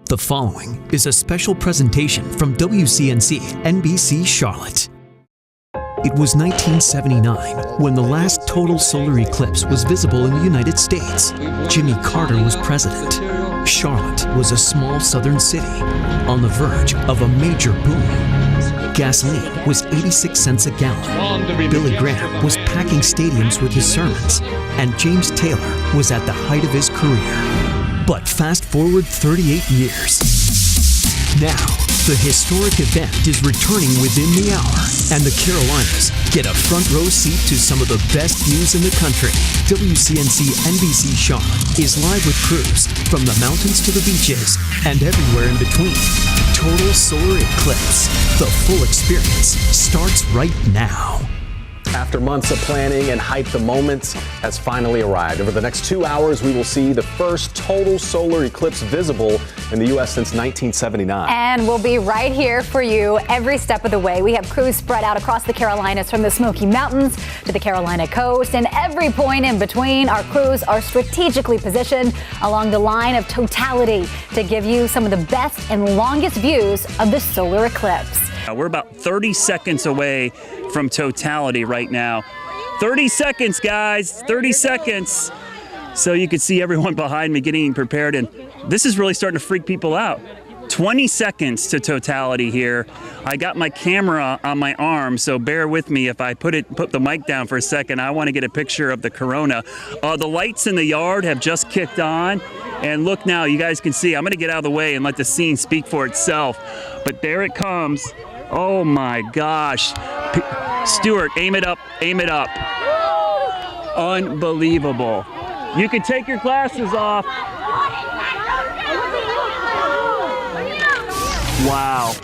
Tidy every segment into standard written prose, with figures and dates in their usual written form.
The following is a special presentation from WCNC NBC Charlotte. It was 1979 when the last total solar eclipse was visible in the United States. Jimmy Carter was president. Charlotte was a small southern city on the verge of a major boom. Gasoline was 86 cents a gallon. Billy Graham was packing stadiums with his sermons, and James Taylor was at the height of his career. But fast forward 38 years. Now, the historic event is returning within the hour, and the Carolinas get a front row seat to some of the best news in the country. WCNC NBC Charlotte is live with crews from the mountains to the beaches and everywhere in between. Total solar eclipse. The full experience starts right now. After months of planning and hype, the moment has finally arrived. Over the next 2 hours, we will see the first total solar eclipse visible in the U.S. since 1979. And we'll be right here for you every step of the way. We have crews spread out across the Carolinas, from the Smoky Mountains to the Carolina coast, and every point in between. Our crews are strategically positioned along the line of totality to give you some of the best and longest views of the solar eclipse. We're about 30 seconds away from totality right now. 30 seconds, guys, 30 seconds. So you can see everyone behind me getting prepared, and this is really starting to freak people out. 20 seconds to totality here. I got my camera on my arm, so bear with me if I put the mic down for a second. I want to get a picture of the corona. The lights in the yard have just kicked on, and look now, you guys can see. I'm going to get out of the way and let the scene speak for itself. But there it comes. Oh my gosh. Stuart, aim it up, aim it up. Unbelievable. You can take your glasses off. Wow.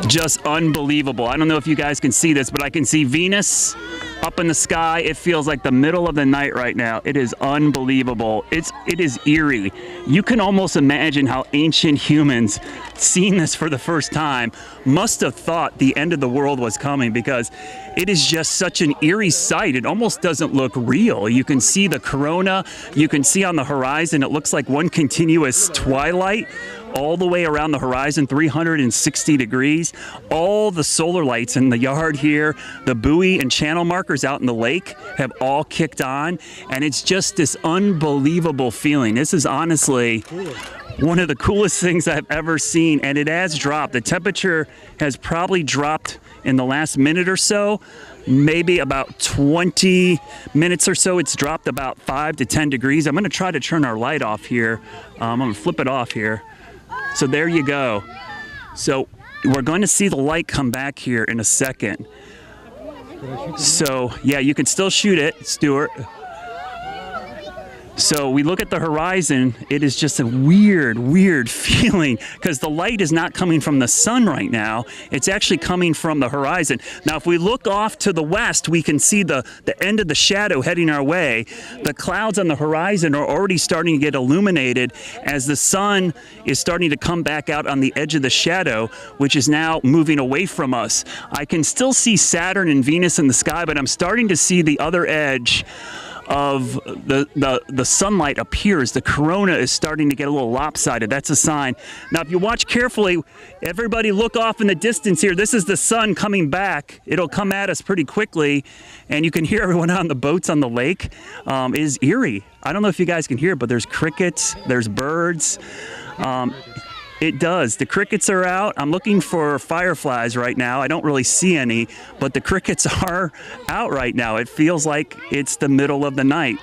Just unbelievable. I don't know if you guys can see this, but I can see Venus up in the sky. It feels like the middle of the night right now. It is unbelievable. It is eerie. You can almost imagine how ancient humans, seeing this for the first time, must have thought the end of the world was coming, because it is just such an eerie sight. It almost doesn't look real. You can see the corona. You can see on the horizon, it looks like one continuous twilight all the way around the horizon, 360 degrees. All the solar lights in the yard here, the buoy and channel markers out in the lake have all kicked on, and it's just this unbelievable feeling. This is honestly one of the coolest things I've ever seen, and it has dropped. The temperature has probably dropped in the last minute or so. Maybe about 20 minutes or so, it's dropped about 5 to 10 degrees. I'm going to try to turn our light off here. I'm going to flip it off here. So there you go. So we're going to see the light come back here in a second. So yeah, you can still shoot it, Stuart. So we look at the horizon, it is just a weird feeling, because the light is not coming from the sun right now. It's actually coming from the horizon. Now, if we look off to the west, we can see the end of the shadow heading our way. The clouds on the horizon are already starting to get illuminated as the sun is starting to come back out on the edge of the shadow, which is now moving away from us. I can still see Saturn and Venus in the sky, but I'm starting to see the other edge of the sunlight appears. The corona is starting to get a little lopsided. That's a sign. Now, if you watch carefully, everybody look off in the distance here. This is the sun coming back. It'll come at us pretty quickly, and you can hear everyone on the boats on the lake. It is eerie. I don't know if you guys can hear it, but there's crickets, there's birds. It does. The crickets are out. I'm looking for fireflies right now. I don't really see any, but the crickets are out right now. It feels like it's the middle of the night.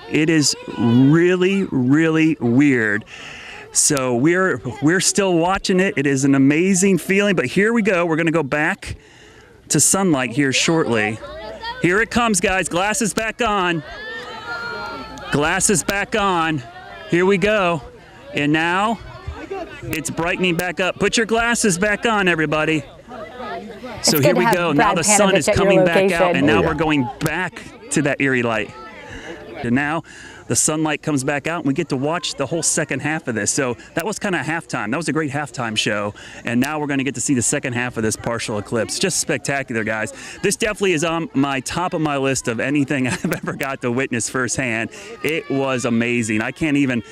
It is really weird. So we're still watching it. It is an amazing feeling, but here we go. We're going to go back to sunlight here shortly. Here it comes, guys. Glasses back on. Glasses back on. Here we go. And now it's brightening back up. Put your glasses back on, everybody. So here we go. Now the sun is coming back out, and now we're going back to that eerie light. And now the sunlight comes back out and we get to watch the whole second half of this. So that was kind of halftime. That was a great halftime show. And now we're going to get to see the second half of this partial eclipse. Just spectacular, guys. This definitely is on my top of my list of anything I've ever got to witness firsthand. It was amazing. I can't even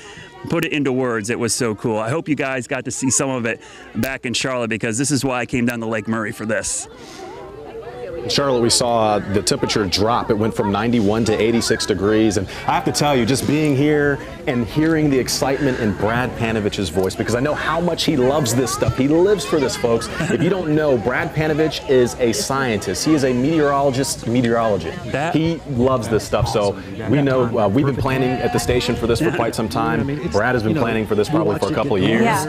put it into words. It was so cool. I hope you guys got to see some of it back in Charlotte, because this is why I came down to Lake Murray for this. In Charlotte, we saw the temperature drop. It went from 91 to 86 degrees. And I have to tell you, just being here and hearing the excitement in Brad Panovich's voice, because I know how much he loves this stuff. He lives for this, folks. If you don't know, Brad Panovich is a scientist. He is a meteorologist. He loves this stuff. So we know we've been planning at the station for this for quite some time. Brad has been planning for this probably for a couple of years.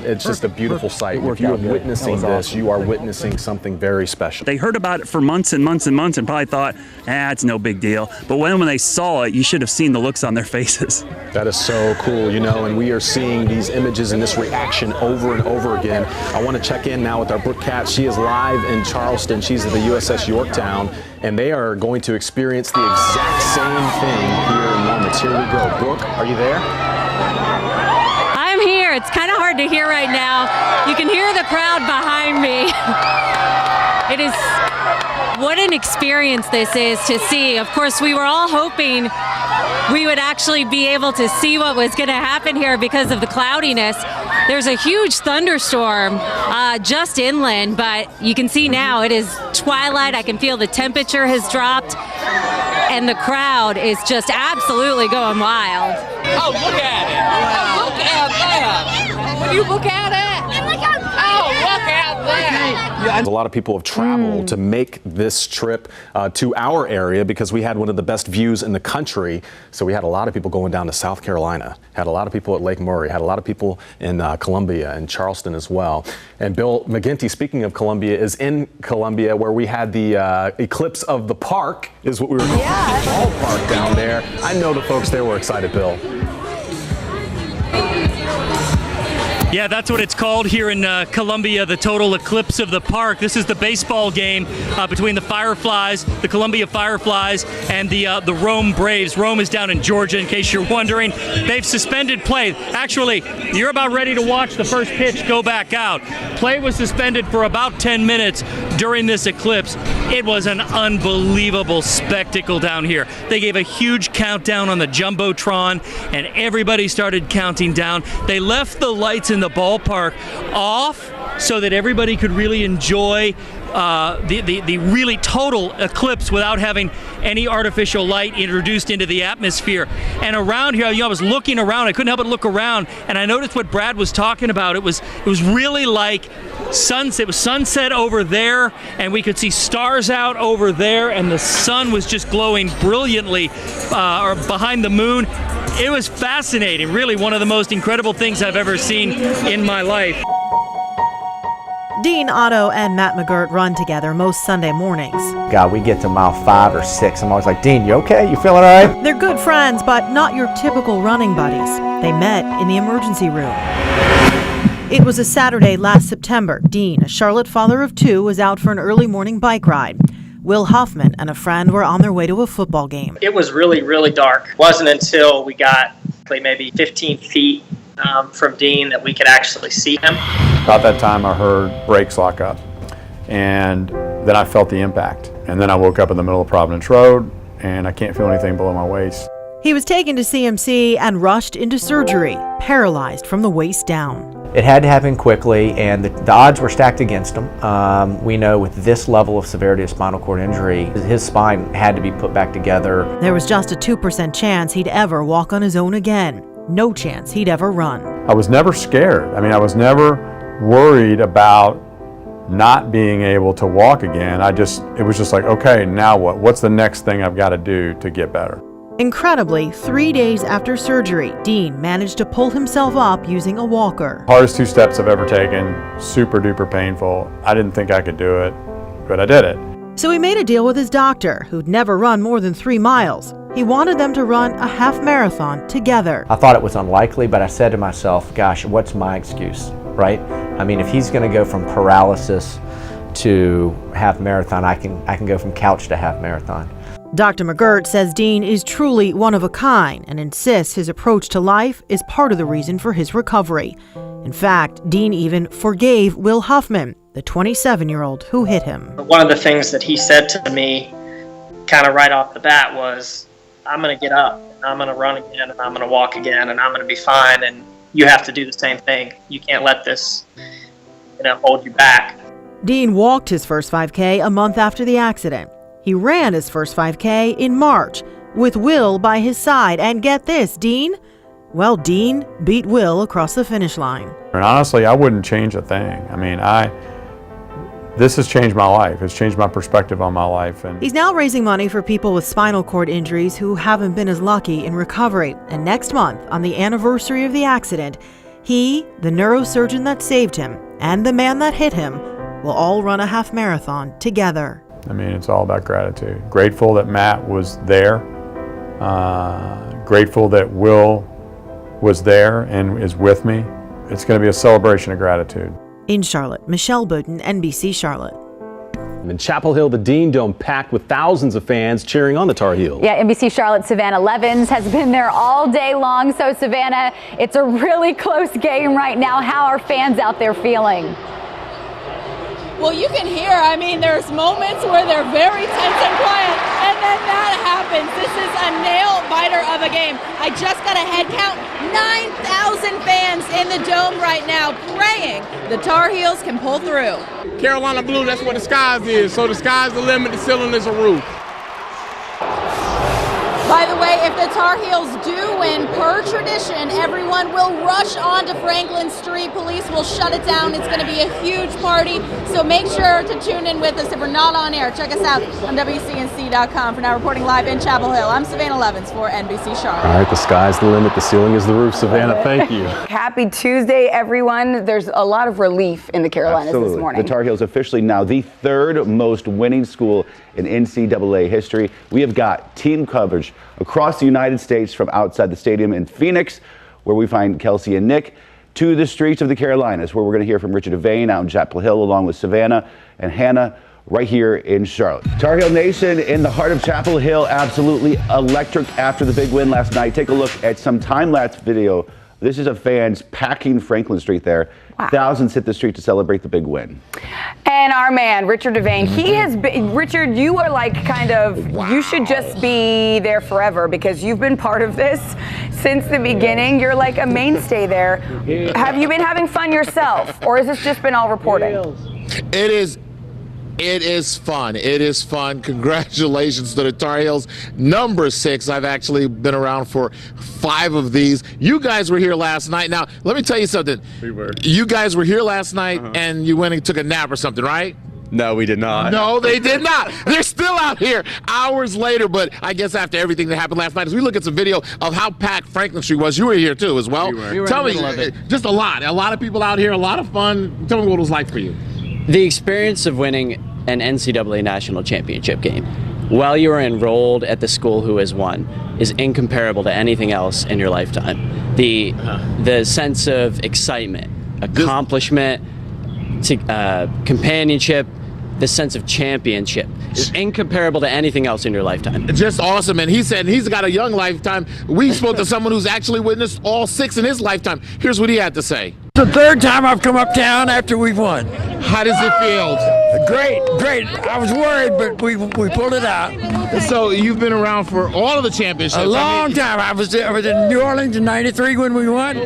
It's just a beautiful sight. If you are witnessing this, you are witnessing something very special. They heard about it for months and months and months and probably thought, it's no big deal. But when they saw it, you should have seen the looks on their faces. That is so cool, and we are seeing these images and this reaction over and over again. I want to check in now with our Brooke Katz. She is live in Charleston. She's at the USS Yorktown, and they are going to experience the exact same thing here in moments. Here we go. Brooke, are you there? I'm here. It's kind of hard to hear right now. You can hear the crowd behind me. It is, what an experience this is to see. Of course, we were all hoping we would actually be able to see what was going to happen here because of the cloudiness. There's a huge thunderstorm just inland, but you can see now it is twilight. I can feel the temperature has dropped, and the crowd is just absolutely going wild. Oh, look at it! Oh, look at that! When you look at it, oh, look at that! A lot of people have traveled to make this trip to our area because we had one of the best views in the country. So we had a lot of people going down to South Carolina, had a lot of people at Lake Murray, had a lot of people in Columbia and Charleston as well. And Bill McGinty, speaking of Columbia, is in Columbia where we had the eclipse of the park, is what we were calling the ballpark down there. I know the folks there were excited, Bill. Yeah, that's what it's called here in Columbia, the total eclipse of the park. This is the baseball game between the Fireflies, the Columbia Fireflies, and the Rome Braves. Rome is down in Georgia, in case you're wondering. They've suspended play. Actually, you're about ready to watch the first pitch go back out. Play was suspended for about 10 minutes during this eclipse. It was an unbelievable spectacle down here. They gave a huge countdown on the Jumbotron, and everybody started counting down. They left the lights in the ballpark off so that everybody could really enjoy the really total eclipse without having any artificial light introduced into the atmosphere. And around here, I was looking around. I couldn't help but look around, and I noticed what Brad was talking about. It was really like sunset. It was sunset over there, and we could see stars out over there, and the sun was just glowing brilliantly behind the moon. It was fascinating. Really, one of the most incredible things I've ever seen in my life. Dean Otto and Matt McGirt run together most Sunday mornings. God, we get to mile 5 or 6. I'm always like, Dean, you okay? You feeling all right? They're good friends, but not your typical running buddies. They met in the emergency room. It was a Saturday last September. Dean, a Charlotte father of 2, was out for an early morning bike ride. Will Huffman and a friend were on their way to a football game. It was really, really dark. It wasn't until we got maybe 15 feet from Dean that we could actually see him. About that time I heard brakes lock up, and then I felt the impact. And then I woke up in the middle of Providence Road, and I can't feel anything below my waist. He was taken to CMC and rushed into surgery, paralyzed from the waist down. It had to happen quickly, and the odds were stacked against him. We know with this level of severity of spinal cord injury, his spine had to be put back together. There was just a 2% chance he'd ever walk on his own again. No chance he'd ever run. I was never scared. I was never worried about not being able to walk again. It was just like, okay, now what? What's the next thing I've got to do to get better? Incredibly, 3 days after surgery, Dean managed to pull himself up using a walker. Hardest 2 steps I've ever taken, super duper painful. I didn't think I could do it, but I did it. So he made a deal with his doctor, who'd never run more than 3 miles. He wanted them to run a half marathon together. I thought it was unlikely, but I said to myself, gosh, what's my excuse, right? If he's going to go from paralysis to half marathon, I can go from couch to half marathon. Dr. McGirt says Dean is truly one of a kind and insists his approach to life is part of the reason for his recovery. In fact, Dean even forgave Will Huffman, the 27-year-old who hit him. One of the things that he said to me kind of right off the bat was, I'm going to get up, and I'm going to run again, and I'm going to walk again, and I'm going to be fine, and you have to do the same thing. You can't let this, hold you back. Dean walked his first 5K a month after the accident. He ran his first 5K in March with Will by his side. And get this, Dean? Well, Dean beat Will across the finish line. And honestly, I wouldn't change a thing. I mean, this has changed my life. It's changed my perspective on my life. And he's now raising money for people with spinal cord injuries who haven't been as lucky in recovery. And next month, on the anniversary of the accident, he, the neurosurgeon that saved him, and the man that hit him will all run a half marathon together. I mean, it's all about gratitude. Grateful that Matt was there. Grateful that Will was there and is with me. It's going to be a celebration of gratitude. In Charlotte, Michelle Bowden, NBC Charlotte. In Chapel Hill, the Dean Dome packed with thousands of fans cheering on the Tar Heels. Yeah, NBC Charlotte Savannah Levins has been there all day long. So, Savannah, it's a really close game right now. How are fans out there feeling? Well, you can hear, there's moments where they're very tense and quiet, and then that happens. This is a nail-biter of a game. I just got a head count, 9,000 fans in the Dome right now praying the Tar Heels can pull through. Carolina Blue, that's what the skies is. So the sky's the limit, the ceiling is a roof. By the way, if the Tar Heels do win, per tradition, everyone will rush onto Franklin Street. Police will shut it down. It's going to be a huge party, so make sure to tune in with us if we're not on air. Check us out on WCNC.com. For now, reporting live in Chapel Hill, I'm Savannah Levins for NBC Charlotte. All right, the sky's the limit, the ceiling is the roof. Savannah, thank you. Happy Tuesday, everyone. There's a lot of relief in the Carolinas this morning. The Tar Heels officially now the third most winning school in NCAA history. We have got team coverage across the United States from outside the stadium in Phoenix, where we find Kelsey and Nick, to the streets of the Carolinas, where we're going to hear from Richard Devane out in Chapel Hill, along with Savannah and Hannah right here in Charlotte. Tar Heel Nation in the heart of Chapel Hill, absolutely electric after the big win last night. Take a look at some time-lapse video. This is of fans packing Franklin Street there. Wow. Thousands hit the street to celebrate the big win. And our man, Richard Devane, he has been, Richard, you are like kind of, you should just be there forever because you've been part of this since the beginning. You're like a mainstay there. Have you been having fun yourself, or has this just been all reporting? It is fun. It is fun. Congratulations to the Tar Heels. Number 6. I've actually been around for 5 of these. You guys were here last night. Now, let me tell you something. We were. You guys were here last night and you went and took a nap or something, right? No, we did not. No, they did not. They're still out here hours later, but I guess after everything that happened last night, as we look at some video of how packed Franklin Street was, you were here too as well. We were Tell me, just a lot of people out here, a lot of fun. Tell me what it was like for you. The experience of winning an NCAA national championship game while you are enrolled at the school who has won is incomparable to anything else in your lifetime. The sense of excitement, accomplishment, companionship, the sense of championship is incomparable to anything else in your lifetime. Just awesome. And he said he's got a young lifetime. We spoke to someone who's actually witnessed all 6 in his lifetime. Here's what he had to say. The 3rd time I've come uptown after we've won. How does it feel? Great. I was worried, but we pulled it out. So you've been around for all of the championships. A long time. I was in New Orleans in '93 when we won.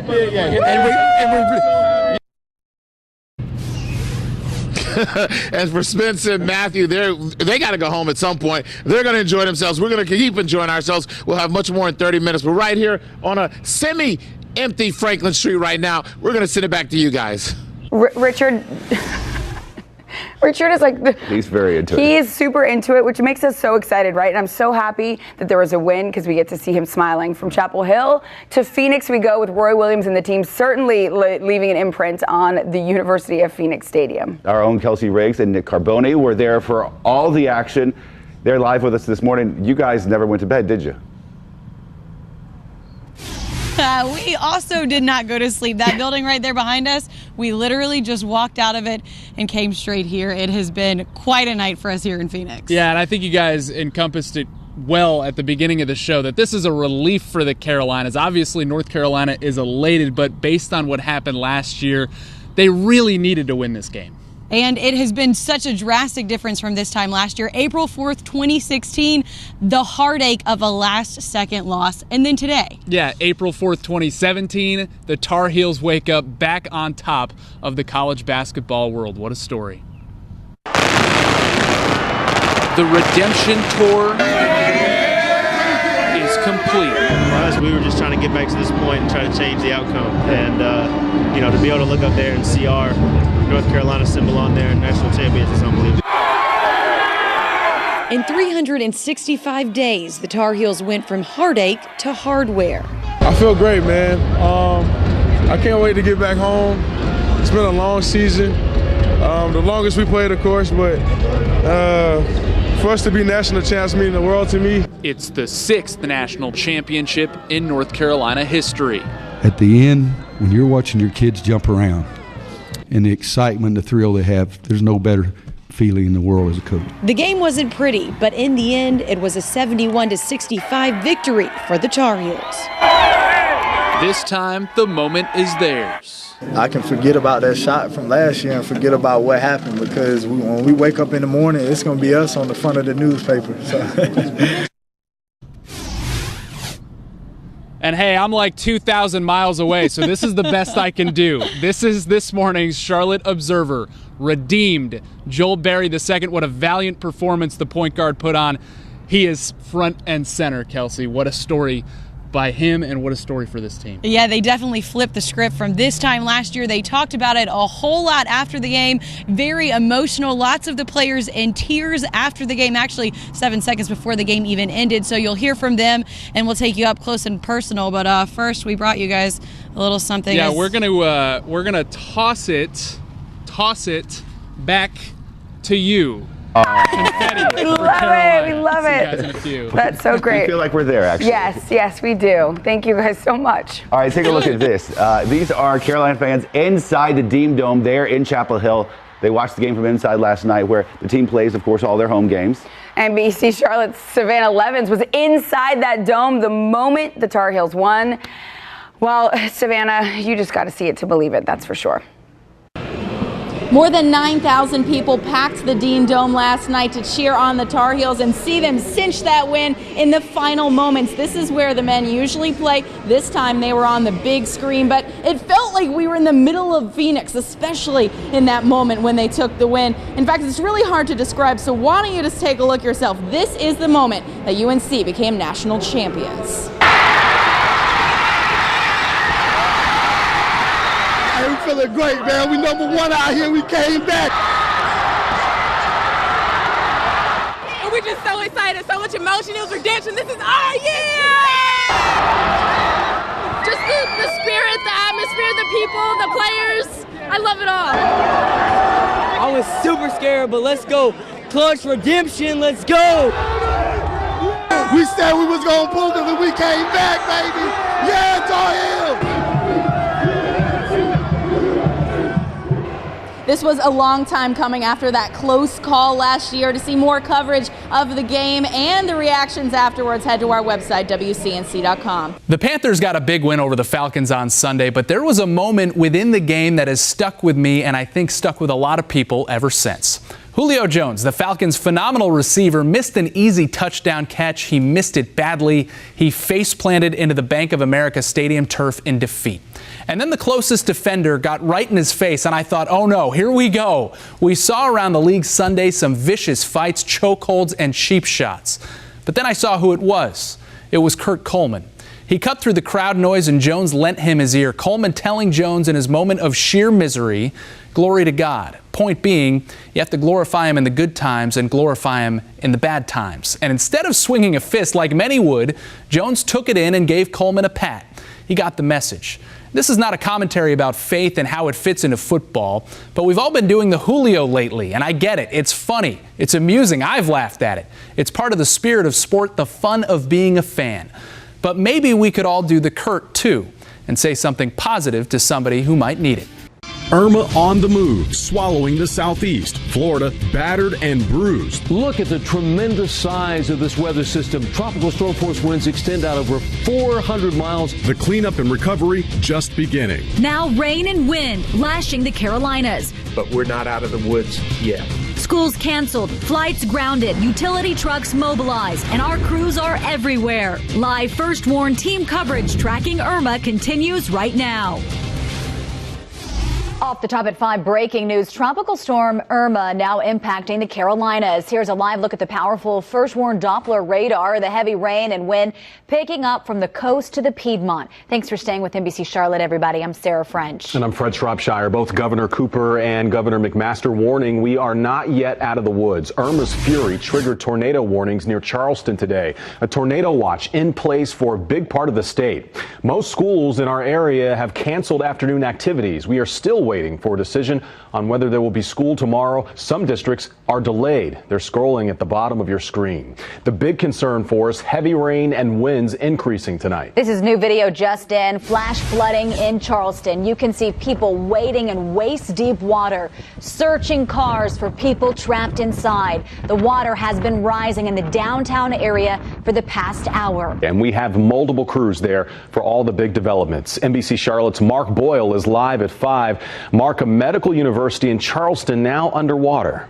As for Spencer and Matthew, they got to go home at some point. They're going to enjoy themselves. We're going to keep enjoying ourselves. We'll have much more in 30 minutes. We're right here on a semi-empty Franklin Street right now. We're going to send it back to you guys. Richard is like, he's very into it. He is super into it, which makes us so excited, right? And I'm so happy that there was a win because we get to see him smiling. From Chapel Hill to Phoenix we go with Roy Williams and the team, certainly leaving an imprint on the University of Phoenix Stadium. Our own Kelsey Riggs and Nick Carboni were there for all the action. They're live with us this morning. You guys never went to bed, did you? We also did not go to sleep. That building right there behind us, we literally just walked out of it and came straight here. It has been quite a night for us here in Phoenix. Yeah, and I think you guys encompassed it well at the beginning of the show that this is a relief for the Carolinas. Obviously, North Carolina is elated, but based on what happened last year, they really needed to win this game. And it has been such a drastic difference from this time last year. April 4th, 2016, the heartache of a last-second loss. And then today. Yeah, April 4th, 2017, the Tar Heels wake up back on top of the college basketball world. What a story. The redemption tour is complete. For us, we were just trying to get back to this point and try to change the outcome. And, you know, to be able to look up there and see our North Carolina symbol on there, national champions, is unbelievable. In 365 days, the Tar Heels went from heartache to hardware. I feel great, man. I can't wait to get back home. It's been a long season. The longest we played, of course, but for us to be national champs mean the world to me. It's the 6th national championship in North Carolina history. At the end, when you're watching your kids jump around and the excitement, the thrill they have, there's no better feeling in the world as a coach. The game wasn't pretty, but in the end, it was a 71-65 victory for the Tar Heels. This time, the moment is theirs. I can forget about that shot from last year and forget about what happened, because when we wake up in the morning, it's going to be us on the front of the newspaper. So. And hey, I'm like 2,000 miles away, so this is the best I can do. This is this morning's Charlotte Observer. Redeemed Joel Berry II. What a valiant performance the point guard put on. He is front and center, Kelsey. What a story by him, and what a story for this team. Yeah, they definitely flipped the script from this time last year. They talked about it a whole lot after the game. Very emotional. Lots of the players in tears after the game, actually 7 seconds before the game even ended. So you'll hear from them, and we'll take you up close and personal. But first, we brought you guys a little something. Yeah, we're gonna toss it back to you. We love it. That's so great. We feel like we're there, actually. Yes, we do. Thank you guys so much. All right, take a look at this. These are Carolina fans inside the Dean Dome there in Chapel Hill. They watched the game from inside last night, where the team plays, of course, all their home games. NBC Charlotte's Savannah Levins was inside that dome the moment the Tar Heels won. Well, Savannah, you just got to see it to believe it, that's for sure. More than 9,000 people packed the Dean Dome last night to cheer on the Tar Heels and see them cinch that win in the final moments. This is where the men usually play. This time they were on the big screen, but it felt like we were in the middle of Phoenix, especially in that moment when they took the win. In fact, it's really hard to describe, so why don't you just take a look yourself. This is the moment that UNC became national champions. We feeling great, man. We #1 out here. We came back. And we're just so excited, so much emotion. It was redemption. This is our year! Just the spirit, the atmosphere, the people, the players. I love it all. I was super scared, but let's go. Clutch redemption, let's go. We said we was going to pull them, and we came back, baby. Yeah, Tar Heels. This was a long time coming after that close call last year. To see more coverage of the game and the reactions afterwards, head to our website, WCNC.com. The Panthers got a big win over the Falcons on Sunday, but there was a moment within the game that has stuck with me, and I think stuck with a lot of people ever since. Julio Jones, the Falcons' phenomenal receiver, missed an easy touchdown catch. He missed it badly. He face-planted into the Bank of America Stadium turf in defeat. And then the closest defender got right in his face, and I thought, oh no, here we go. We saw around the league Sunday some vicious fights, chokeholds, and cheap shots. But then I saw who it was. It was Kurt Coleman. He cut through the crowd noise, and Jones lent him his ear. Coleman telling Jones in his moment of sheer misery, glory to God. Point being, you have to glorify him in the good times and glorify him in the bad times. And instead of swinging a fist like many would, Jones took it in and gave Coleman a pat. He got the message. This is not a commentary about faith and how it fits into football, but we've all been doing the Julio lately, and I get it. It's funny. It's amusing. I've laughed at it. It's part of the spirit of sport, the fun of being a fan. But maybe we could all do the Kurt, too, and say something positive to somebody who might need it. Irma on the move, swallowing the southeast. Florida battered and bruised. Look at the tremendous size of this weather system. Tropical storm force winds extend out over 400 miles. The cleanup and recovery just beginning. Now rain and wind lashing the Carolinas. But we're not out of the woods yet. Schools canceled, flights grounded, utility trucks mobilized, and our crews are everywhere. Live First Warn team coverage tracking Irma continues right now. Off the top at 5, breaking news. Tropical storm Irma now impacting the Carolinas. Here's a live look at the powerful First Warn Doppler radar. The heavy rain and wind picking up from the coast to the Piedmont. Thanks for staying with NBC Charlotte, everybody. I'm Sarah French. And I'm Fred Shropshire. Both Governor Cooper and Governor McMaster warning we are not yet out of the woods. Irma's fury triggered tornado warnings near Charleston today. A tornado watch in place for a big part of the state. Most schools in our area have canceled afternoon activities. We are still waiting for a decision on whether there will be school tomorrow. Some districts are delayed. They're scrolling at the bottom of your screen. The big concern for us, heavy rain and winds increasing tonight. This is new video just in. Flash flooding in Charleston. You can see people wading in waist-deep water, searching cars for people trapped inside. The water has been rising in the downtown area for the past hour. And we have multiple crews there for all the big developments. NBC Charlotte's Mark Boyle is live at 5. Mark, a medical university in Charleston now underwater.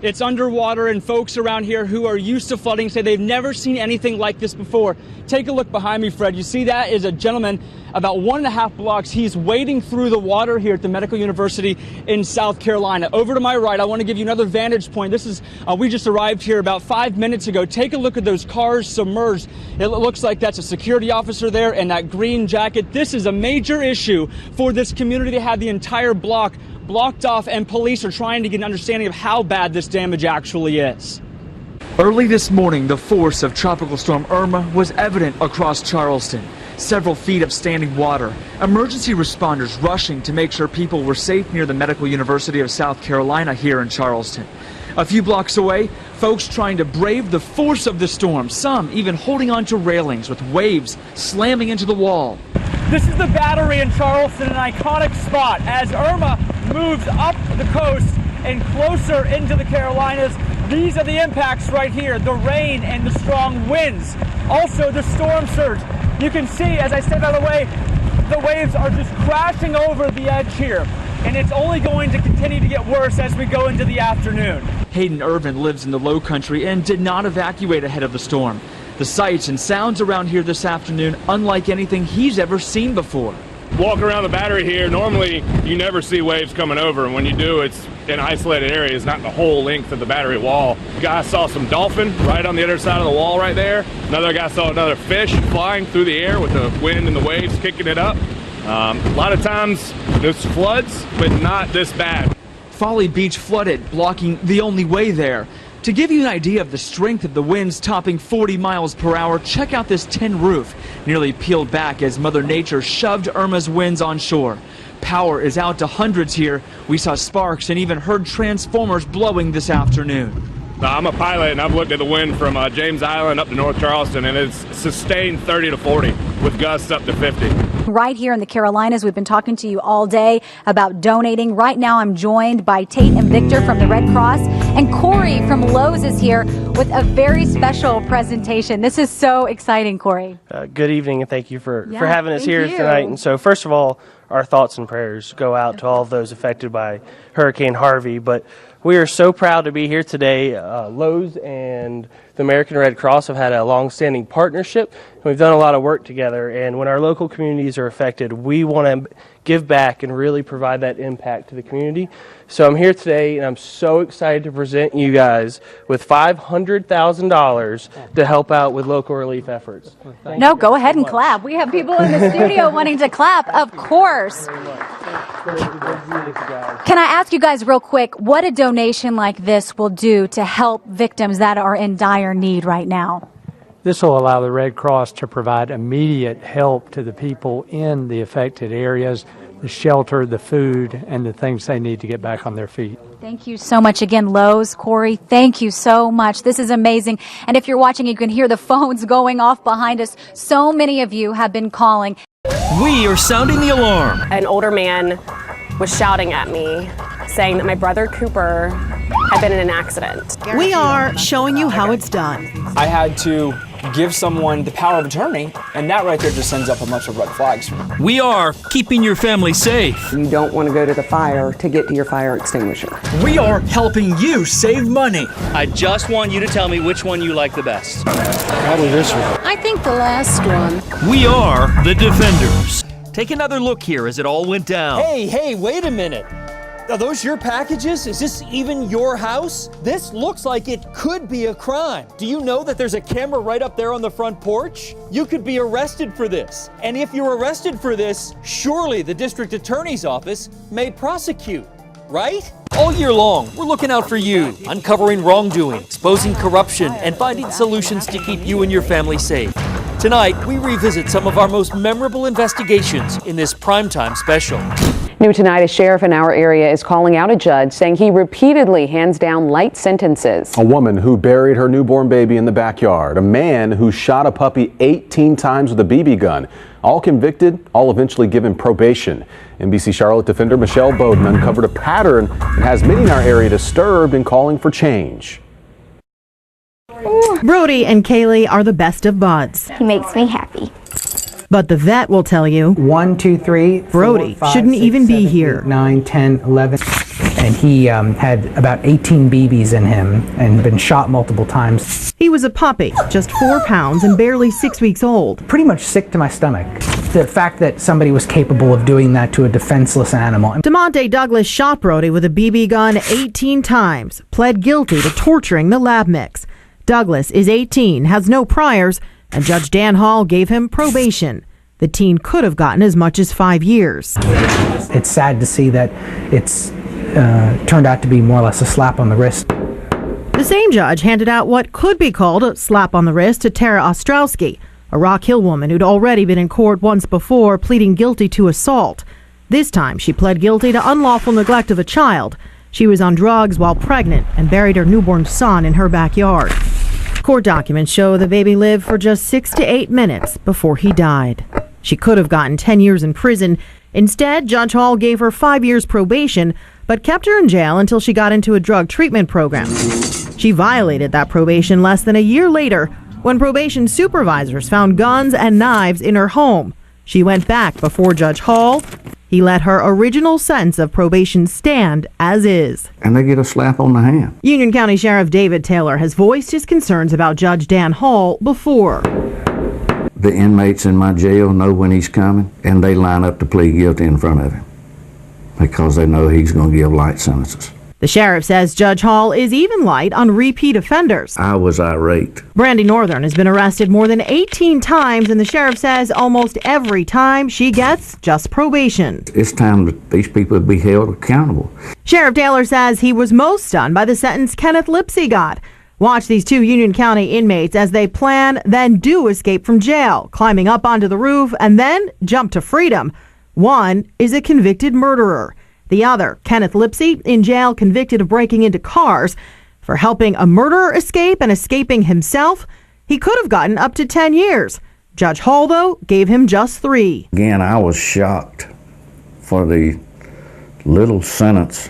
It's underwater, and folks around here who are used to flooding say they've never seen anything like this before. Take a look behind me, Fred. You see that is a gentleman about 1.5 blocks. He's wading through the water here at the Medical University in South Carolina. Over to my right, I want to give you another vantage point. This is, we just arrived here about 5 minutes ago. Take a look at those cars submerged. It looks like that's a security officer there in that green jacket. This is a major issue for this community to have the entire block blocked off, and police are trying to get an understanding of how bad this damage actually is. Early this morning, the force of Tropical Storm Irma was evident across Charleston. Several feet of standing water. Emergency responders rushing to make sure people were safe near the Medical University of South Carolina here in Charleston. A few blocks away, folks trying to brave the force of the storm, some even holding onto railings with waves slamming into the wall. This is the Battery in Charleston, an iconic spot. As Irma moves up the coast and closer into the Carolinas, these are the impacts right here, the rain and the strong winds. Also the storm surge. You can see, as I step out of the way, the waves are just crashing over the edge here. And it's only going to continue to get worse as we go into the afternoon. Hayden Irvin lives in the Low Country and did not evacuate ahead of the storm. The sights and sounds around here this afternoon, unlike anything he's ever seen before. Walk around the Battery here, normally you never see waves coming over, and when you do, it's in isolated areas, not the whole length of the Battery wall. Guy saw some dolphin right on the other side of the wall right there. Another guy saw another fish flying through the air with the wind and the waves kicking it up. A lot of times there's floods, but not this bad. Folly Beach flooded, blocking the only way there. To give you an idea of the strength of the winds topping 40 miles per hour, check out this tin roof, nearly peeled back as Mother Nature shoved Irma's winds on shore. Power is out to hundreds here. We saw sparks and even heard transformers blowing this afternoon. I'm a pilot, and I've looked at the wind from James Island up to North Charleston, and it's sustained 30 to 40 with gusts up to 50. Right here in the Carolinas, we've been talking to you all day about donating. Right now, I'm joined by Tate and Victor from the Red Cross, and Corey from Lowe's is here with a very special presentation. This is so exciting, Corey. Good evening, and thank you for having us here tonight. And so, first of all, our thoughts and prayers go out to all of those affected by Hurricane Harvey. But we are so proud to be here today. Lowe's and the American Red Cross have had a long-standing partnership. We've done a lot of work together, and when our local communities are affected, we want to give back and really provide that impact to the community. So I'm here today, and I'm so excited to present you guys with $500,000 to help out with local relief efforts. No, go ahead and clap. We have people in the studio wanting to clap, of course. Can I ask you guys real quick what a donation like this will do to help victims that are in dire need right now? This will allow the Red Cross to provide immediate help to the people in the affected areas, the shelter, the food, and the things they need to get back on their feet. Thank you so much again, Lowe's. Corey, thank you so much. This is amazing. And if you're watching, you can hear the phones going off behind us. So many of you have been calling. We are sounding the alarm. An older man was shouting at me, saying that my brother Cooper had been in an accident. We are showing you how it's done. I had to give someone the power of attorney, and that right there just sends up a bunch of red flags. We are keeping your family safe. You don't want to go to the fire to get to your fire extinguisher. We are helping you save money. I just want you to tell me which one you like the best. Probably this one. I think the last one. We are the Defenders. Take another look here as it all went down. Hey, wait a minute. Are those your packages? Is this even your house? This looks like it could be a crime. Do you know that there's a camera right up there on the front porch? You could be arrested for this. And if you're arrested for this, surely the district attorney's office may prosecute, right? All year long, we're looking out for you, uncovering wrongdoing, exposing corruption, and finding solutions to keep you and your family safe. Tonight, we revisit some of our most memorable investigations in this primetime special. New tonight, a sheriff in our area is calling out a judge saying he repeatedly hands down light sentences. A woman who buried her newborn baby in the backyard. A man who shot a puppy 18 times with a BB gun. All convicted, all eventually given probation. NBC Charlotte defender Michelle Bowden uncovered a pattern that has many in our area disturbed and calling for change. Brody and Kaylee are the best of buds. He makes me happy. But the vet will tell you 1, 2, 3, 4, Brody 5, shouldn't 6, even 7, be here. 8, 9, 10, 11. And he had about 18 BBs in him and been shot multiple times. He was a puppy, just 4 pounds and barely 6 weeks old. Pretty much sick to my stomach. The fact that somebody was capable of doing that to a defenseless animal. DeMonte Douglas shot Brody with a BB gun 18 times, pled guilty to torturing the lab mix. Douglas is 18, has no priors, and Judge Dan Hall gave him probation. The teen could have gotten as much as 5 years. It's sad to see that it's turned out to be more or less a slap on the wrist. The same judge handed out what could be called a slap on the wrist to Tara Ostrowski, a Rock Hill woman who'd already been in court once before, pleading guilty to assault. This time, she pled guilty to unlawful neglect of a child. She was on drugs while pregnant and buried her newborn son in her backyard. Court documents show the baby lived for just 6 to 8 minutes before he died. She could have gotten 10 years in prison. Instead, Judge Hall gave her 5 years probation, but kept her in jail until she got into a drug treatment program. She violated that probation less than a year later when probation supervisors found guns and knives in her home. She went back before Judge Hall. He let her original sentence of probation stand as is. And they get a slap on the hand. Union County Sheriff David Taylor has voiced his concerns about Judge Dan Hall before. The inmates in my jail know when he's coming, and they line up to plead guilty in front of him because they know he's going to give light sentences. The sheriff says Judge Hall is even light on repeat offenders. I was irate. Brandy Northern has been arrested more than 18 times, and the sheriff says almost every time she gets just probation. It's time that these people be held accountable. Sheriff Taylor says he was most stunned by the sentence Kenneth Lipsey got. Watch these 2 Union County inmates as they plan, then do escape from jail, climbing up onto the roof and then jump to freedom. One is a convicted murderer. The other, Kenneth Lipsey, in jail convicted of breaking into cars. For helping a murderer escape and escaping himself, he could have gotten up to 10 years. Judge Hall, though, gave him just 3. Again, I was shocked for the little sentence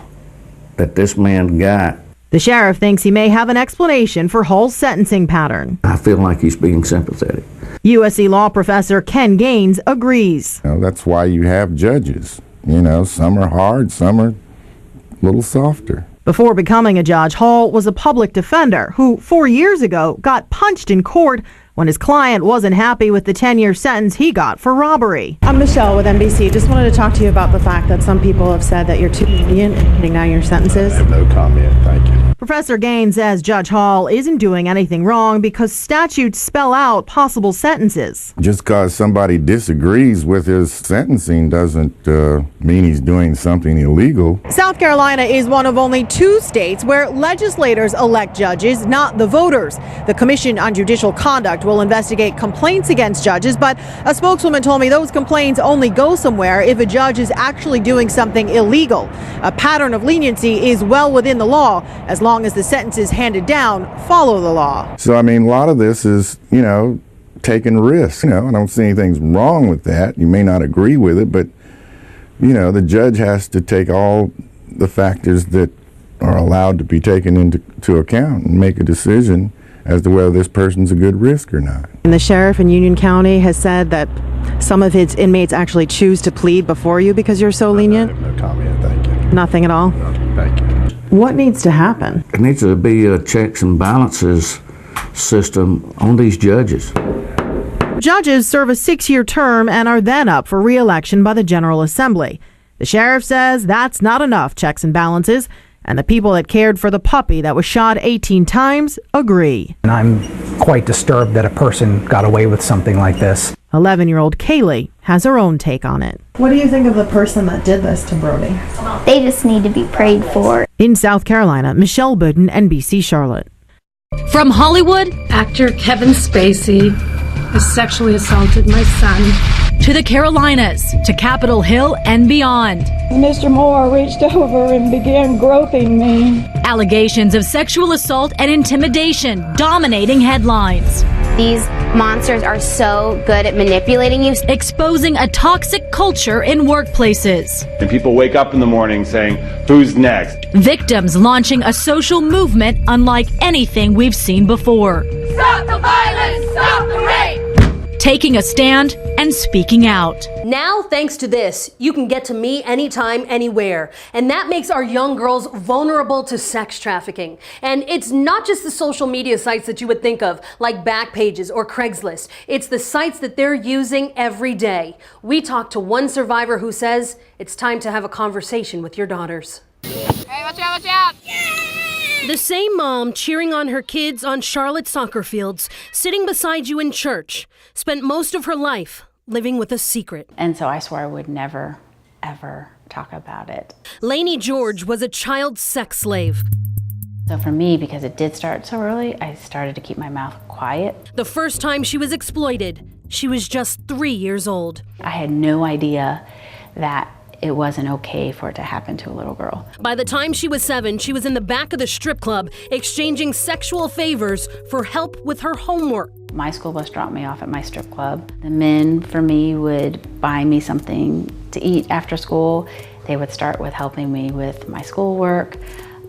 that this man got. The sheriff thinks he may have an explanation for Hall's sentencing pattern. I feel like he's being sympathetic. USC law professor Ken Gaines agrees. That's why you have judges. Some are hard, some are a little softer. Before becoming a judge, Hall was a public defender who 4 years ago got punched in court when his client wasn't happy with the 10-year sentence he got for robbery. I'm Michelle with NBC. Just wanted to talk to you about the fact that some people have said that you're too lenient in putting down your sentences. I have no comment, thank you. Professor Gaines says Judge Hall isn't doing anything wrong because statutes spell out possible sentences. Just because somebody disagrees with his sentencing doesn't mean he's doing something illegal. South Carolina is one of only 2 states where legislators elect judges, not the voters. The Commission on Judicial Conduct will investigate complaints against judges, but a spokeswoman told me those complaints only go somewhere if a judge is actually doing something illegal. A pattern of leniency is well within the law as long as the sentences handed down follow the law. So, a lot of this is, taking risks. I don't see anything wrong with that. You may not agree with it, but the judge has to take all the factors that are allowed to be taken into account and make a decision as to whether this person's a good risk or not. And the sheriff in Union County has said that some of his inmates actually choose to plead before you because you're so lenient? No comment, thank you. Nothing at all? No, thank you. What needs to happen? It needs to be a checks and balances system on these judges. Judges serve a 6-year term and are then up for re-election by the General Assembly. The sheriff says that's not enough checks and balances, and the people that cared for the puppy that was shot 18 times agree. And I'm quite disturbed that a person got away with something like this. 11-year-old Kaylee has her own take on it. What do you think of the person that did this to Brody? They just need to be prayed for. In South Carolina, Michelle Budden, NBC Charlotte. From Hollywood, actor Kevin Spacey has sexually assaulted my son. To the Carolinas, to Capitol Hill and beyond. Mr. Moore reached over and began groping me. Allegations of sexual assault and intimidation dominating headlines. These monsters are so good at manipulating you. Exposing a toxic culture in workplaces. And people wake up in the morning saying, who's next? Victims launching a social movement unlike anything we've seen before. Stop the violence! Stop the rape! Taking a stand and speaking out. Now, thanks to this, you can get to me anytime, anywhere. And that makes our young girls vulnerable to sex trafficking. And it's not just the social media sites that you would think of, like Backpages or Craigslist. It's the sites that they're using every day. We talked to one survivor who says it's time to have a conversation with your daughters. Hey, watch out, watch out! The same mom cheering on her kids on Charlotte soccer fields, sitting beside you in church, spent most of her life living with a secret. And so I swore I would never, ever talk about it. Lainey George was a child sex slave. So for me, because it did start so early, I started to keep my mouth quiet. The first time she was exploited, she was just 3 years old. I had no idea that it wasn't okay for it to happen to a little girl. By the time she was 7, she was in the back of the strip club, exchanging sexual favors for help with her homework. My school bus dropped me off at my strip club. The men, for me, would buy me something to eat after school. They would start with helping me with my schoolwork,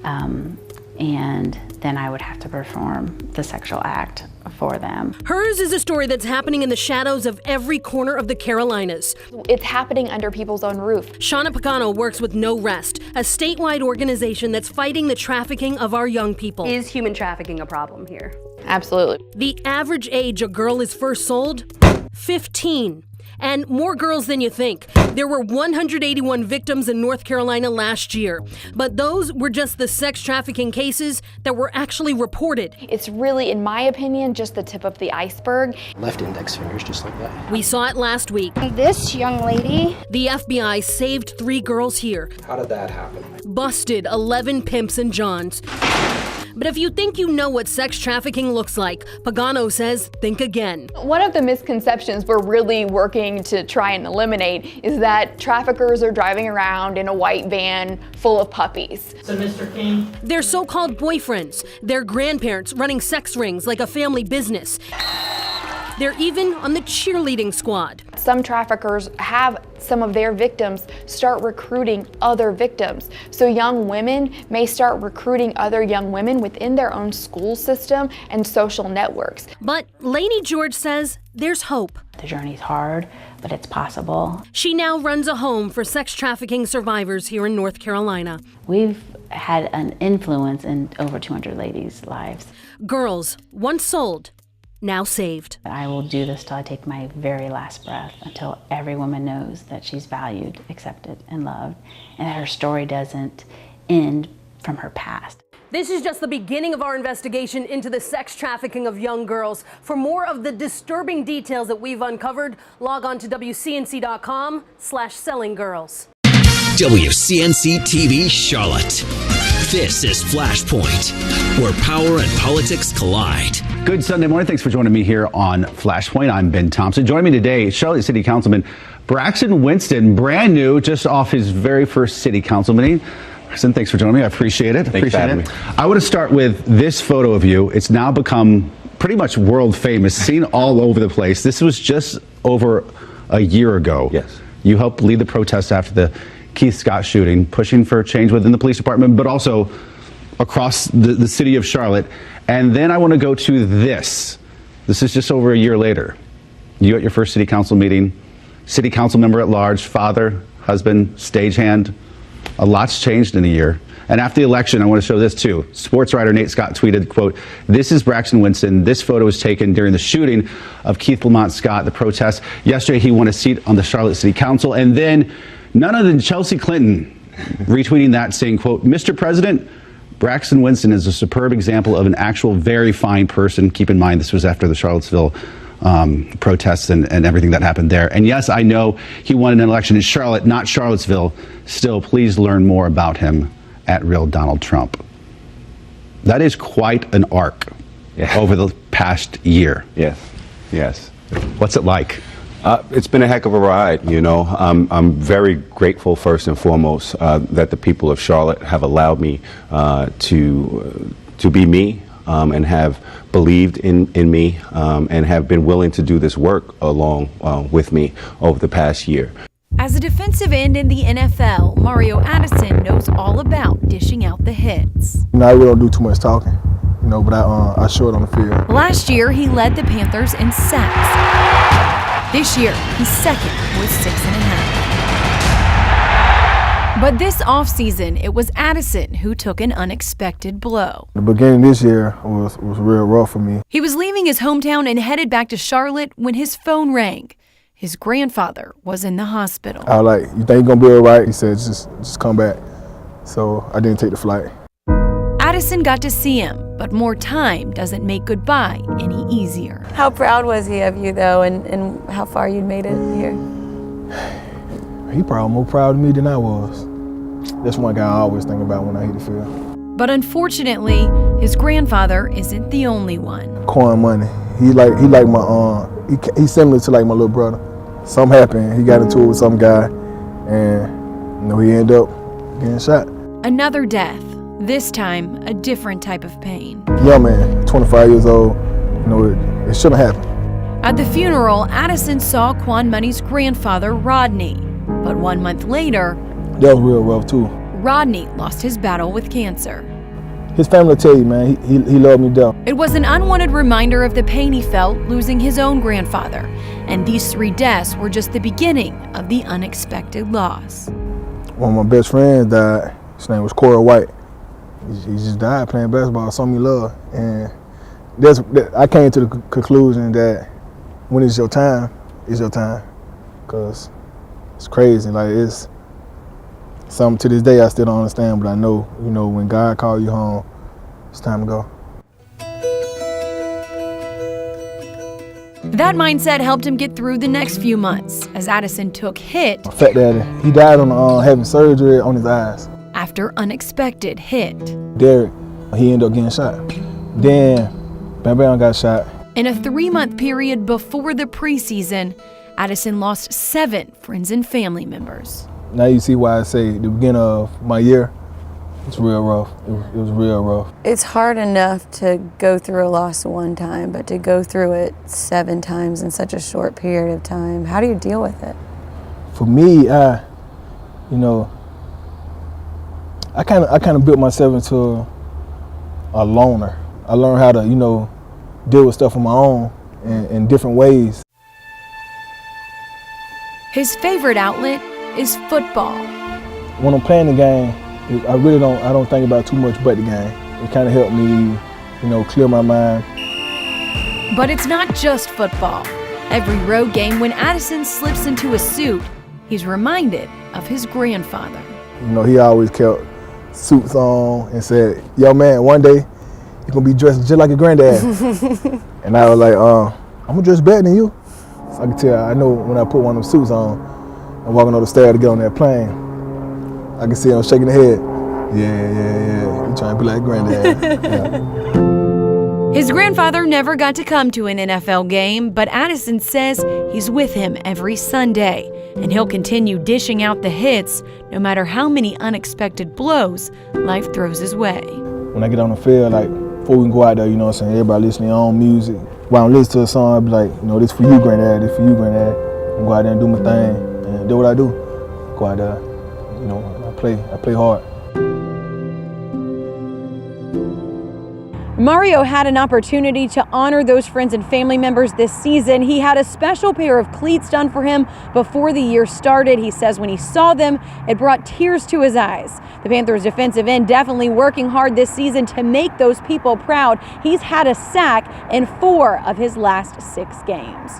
and then I would have to perform the sexual act for them. Hers is a story that's happening in the shadows of every corner of the Carolinas. It's happening under people's own roof. Shauna Pagano works with No Rest, a statewide organization that's fighting the trafficking of our young people. Is human trafficking a problem here? Absolutely. The average age a girl is first sold? 15. And more girls than you think. There were 181 victims in North Carolina last year, but those were just the sex trafficking cases that were actually reported. It's really, in my opinion, just the tip of the iceberg. Left index fingers, just like that. We saw it last week. This young lady. The FBI saved 3 girls here. How did that happen? Busted 11 pimps and johns. But if you think you know what sex trafficking looks like, Pagano says, think again. One of the misconceptions we're really working to try and eliminate is that traffickers are driving around in a white van full of puppies. So, Mr. King? They're so-called boyfriends. They're grandparents running sex rings like a family business. They're even on the cheerleading squad. Some traffickers have some of their victims start recruiting other victims. So young women may start recruiting other young women within their own school system and social networks. But Lainey George says there's hope. The journey's hard, but it's possible. She now runs a home for sex trafficking survivors here in North Carolina. We've had an influence in over 200 ladies' lives. Girls, once sold, now saved. I will do this till I take my very last breath, until every woman knows that she's valued, accepted, and loved, and that her story doesn't end from her past. This is just the beginning of our investigation into the sex trafficking of young girls. For more of the disturbing details that we've uncovered, log on to WCNC.com/sellinggirls. WCNC TV Charlotte. This is Flashpoint, where power and politics collide. Good Sunday morning. Thanks for joining me here on Flashpoint. I'm Ben Thompson. Joining me today is Charlotte City Councilman Braxton Winston, brand new, just off his very first city council meeting. Braxton, thanks for joining me. I appreciate it. Thanks for having me. I want to start with this photo of you. It's now become pretty much world famous, seen all over the place. This was just over a year ago. Yes. You helped lead the protest after the Keith Scott shooting, pushing for change within the police department, but also across the city of Charlotte. And then I want to go to this. This is just over a year later. You at your first city council meeting, city council member at large, father, husband, stagehand. A lot's changed in a year. And after the election, I want to show this too. Sports writer Nate Scott tweeted, quote, "This is Braxton Winston. This photo was taken during the shooting of Keith Lamont Scott, the protest. Yesterday, he won a seat on the Charlotte City Council." And then none other than Chelsea Clinton retweeting that, saying, quote, "Mr. President, Braxton Winston is a superb example of an actual very fine person." Keep in mind, this was after the Charlottesville protests and everything that happened there. And yes, I know he won an election in Charlotte, not Charlottesville. Still, please learn more about him at Real Donald Trump. That is quite an arc over the past year. Yes, yes. What's it like? It's been a heck of a ride, you know. I'm very grateful, first and foremost, that the people of Charlotte have allowed me to be me and have believed in me and have been willing to do this work along with me over the past year. As a defensive end in the NFL, Mario Addison knows all about dishing out the hits. You know, I really don't do too much talking, you know, but I show it on the field. Last year, he led the Panthers in sacks. This year, he's second with 6.5. But this offseason, it was Addison who took an unexpected blow. The beginning of this year was real rough for me. He was leaving his hometown and headed back to Charlotte when his phone rang. His grandfather was in the hospital. I was like, "You think you're gonna be all right?" He said, just come back. So I didn't take the flight. Addison got to see him, but more time doesn't make goodbye any easier. How proud was he of you, though, and how far you'd made it here? He probably more proud of me than I was. That's one guy I always think about when I hit the field. But unfortunately, his grandfather isn't the only one. Coin money. He like my he's similar to like my little brother. Something happened. He got into it with some guy, and you know he ended up getting shot. Another death. This time, a different type of pain. Young man, 25 years old. You know it shouldn't happen. At the funeral, Addison saw Quan Money's grandfather, Rodney. But 1 month later, that was real rough too. Rodney lost his battle with cancer. His family will tell you, man, he loved me to death. It was an unwanted reminder of the pain he felt losing his own grandfather. And these 3 deaths were just the beginning of the unexpected loss. One of my best friends died. His name was Corey White. He just died playing basketball, something he loved. And I came to the conclusion that when it's your time, it's your time. Because it's crazy. Like, it's something to this day I still don't understand, but I know, you know, when God calls you home, it's time to go. That mindset helped him get through the next few months as Addison took hit. My fat daddy, he died on having surgery on his eyes. After unexpected hit. Derek, he ended up getting shot. Then Bam Bam got shot. In a 3-month period before the preseason, Addison lost 7 friends and family members. Now you see why I say the beginning of my year, it's real rough. It was real rough. It's hard enough to go through a loss one time, but to go through it 7 times in such a short period of time, how do you deal with it? For me, I kind of built myself into a loner. I learned how to, deal with stuff on my own in different ways. His favorite outlet is football. When I'm playing the game, I don't think about too much but the game. It kind of helped me, clear my mind. But it's not just football. Every road game, when Addison slips into a suit, he's reminded of his grandfather. He always kept suits on and said, "Yo, man, one day you're gonna be dressed just like your granddad." And I was like, I'm gonna dress better than you. So I can tell, I know when I put one of them suits on and walking on the stair to get on that plane, I can see him shaking the head. Yeah. You trying to be like granddad. Yeah. His grandfather never got to come to an NFL game, but Addison says he's with him every Sunday, and he'll continue dishing out the hits no matter how many unexpected blows life throws his way. When I get on the field, like 4 before we can go out there, you know what I'm saying, everybody listen to their own music. When I listen to a song, I be like, you know, this for you, granddad, this for you, granddad. I'm go out there and do my thing, and do what I do. Go out there, you know, I play hard. Murrow had an opportunity to honor those friends and family members this season. He had a special pair of cleats done for him before the year started. He says when he saw them, it brought tears to his eyes. The Panthers defensive end definitely working hard this season to make those people proud. He's had a sack in 4 of his last 6 games.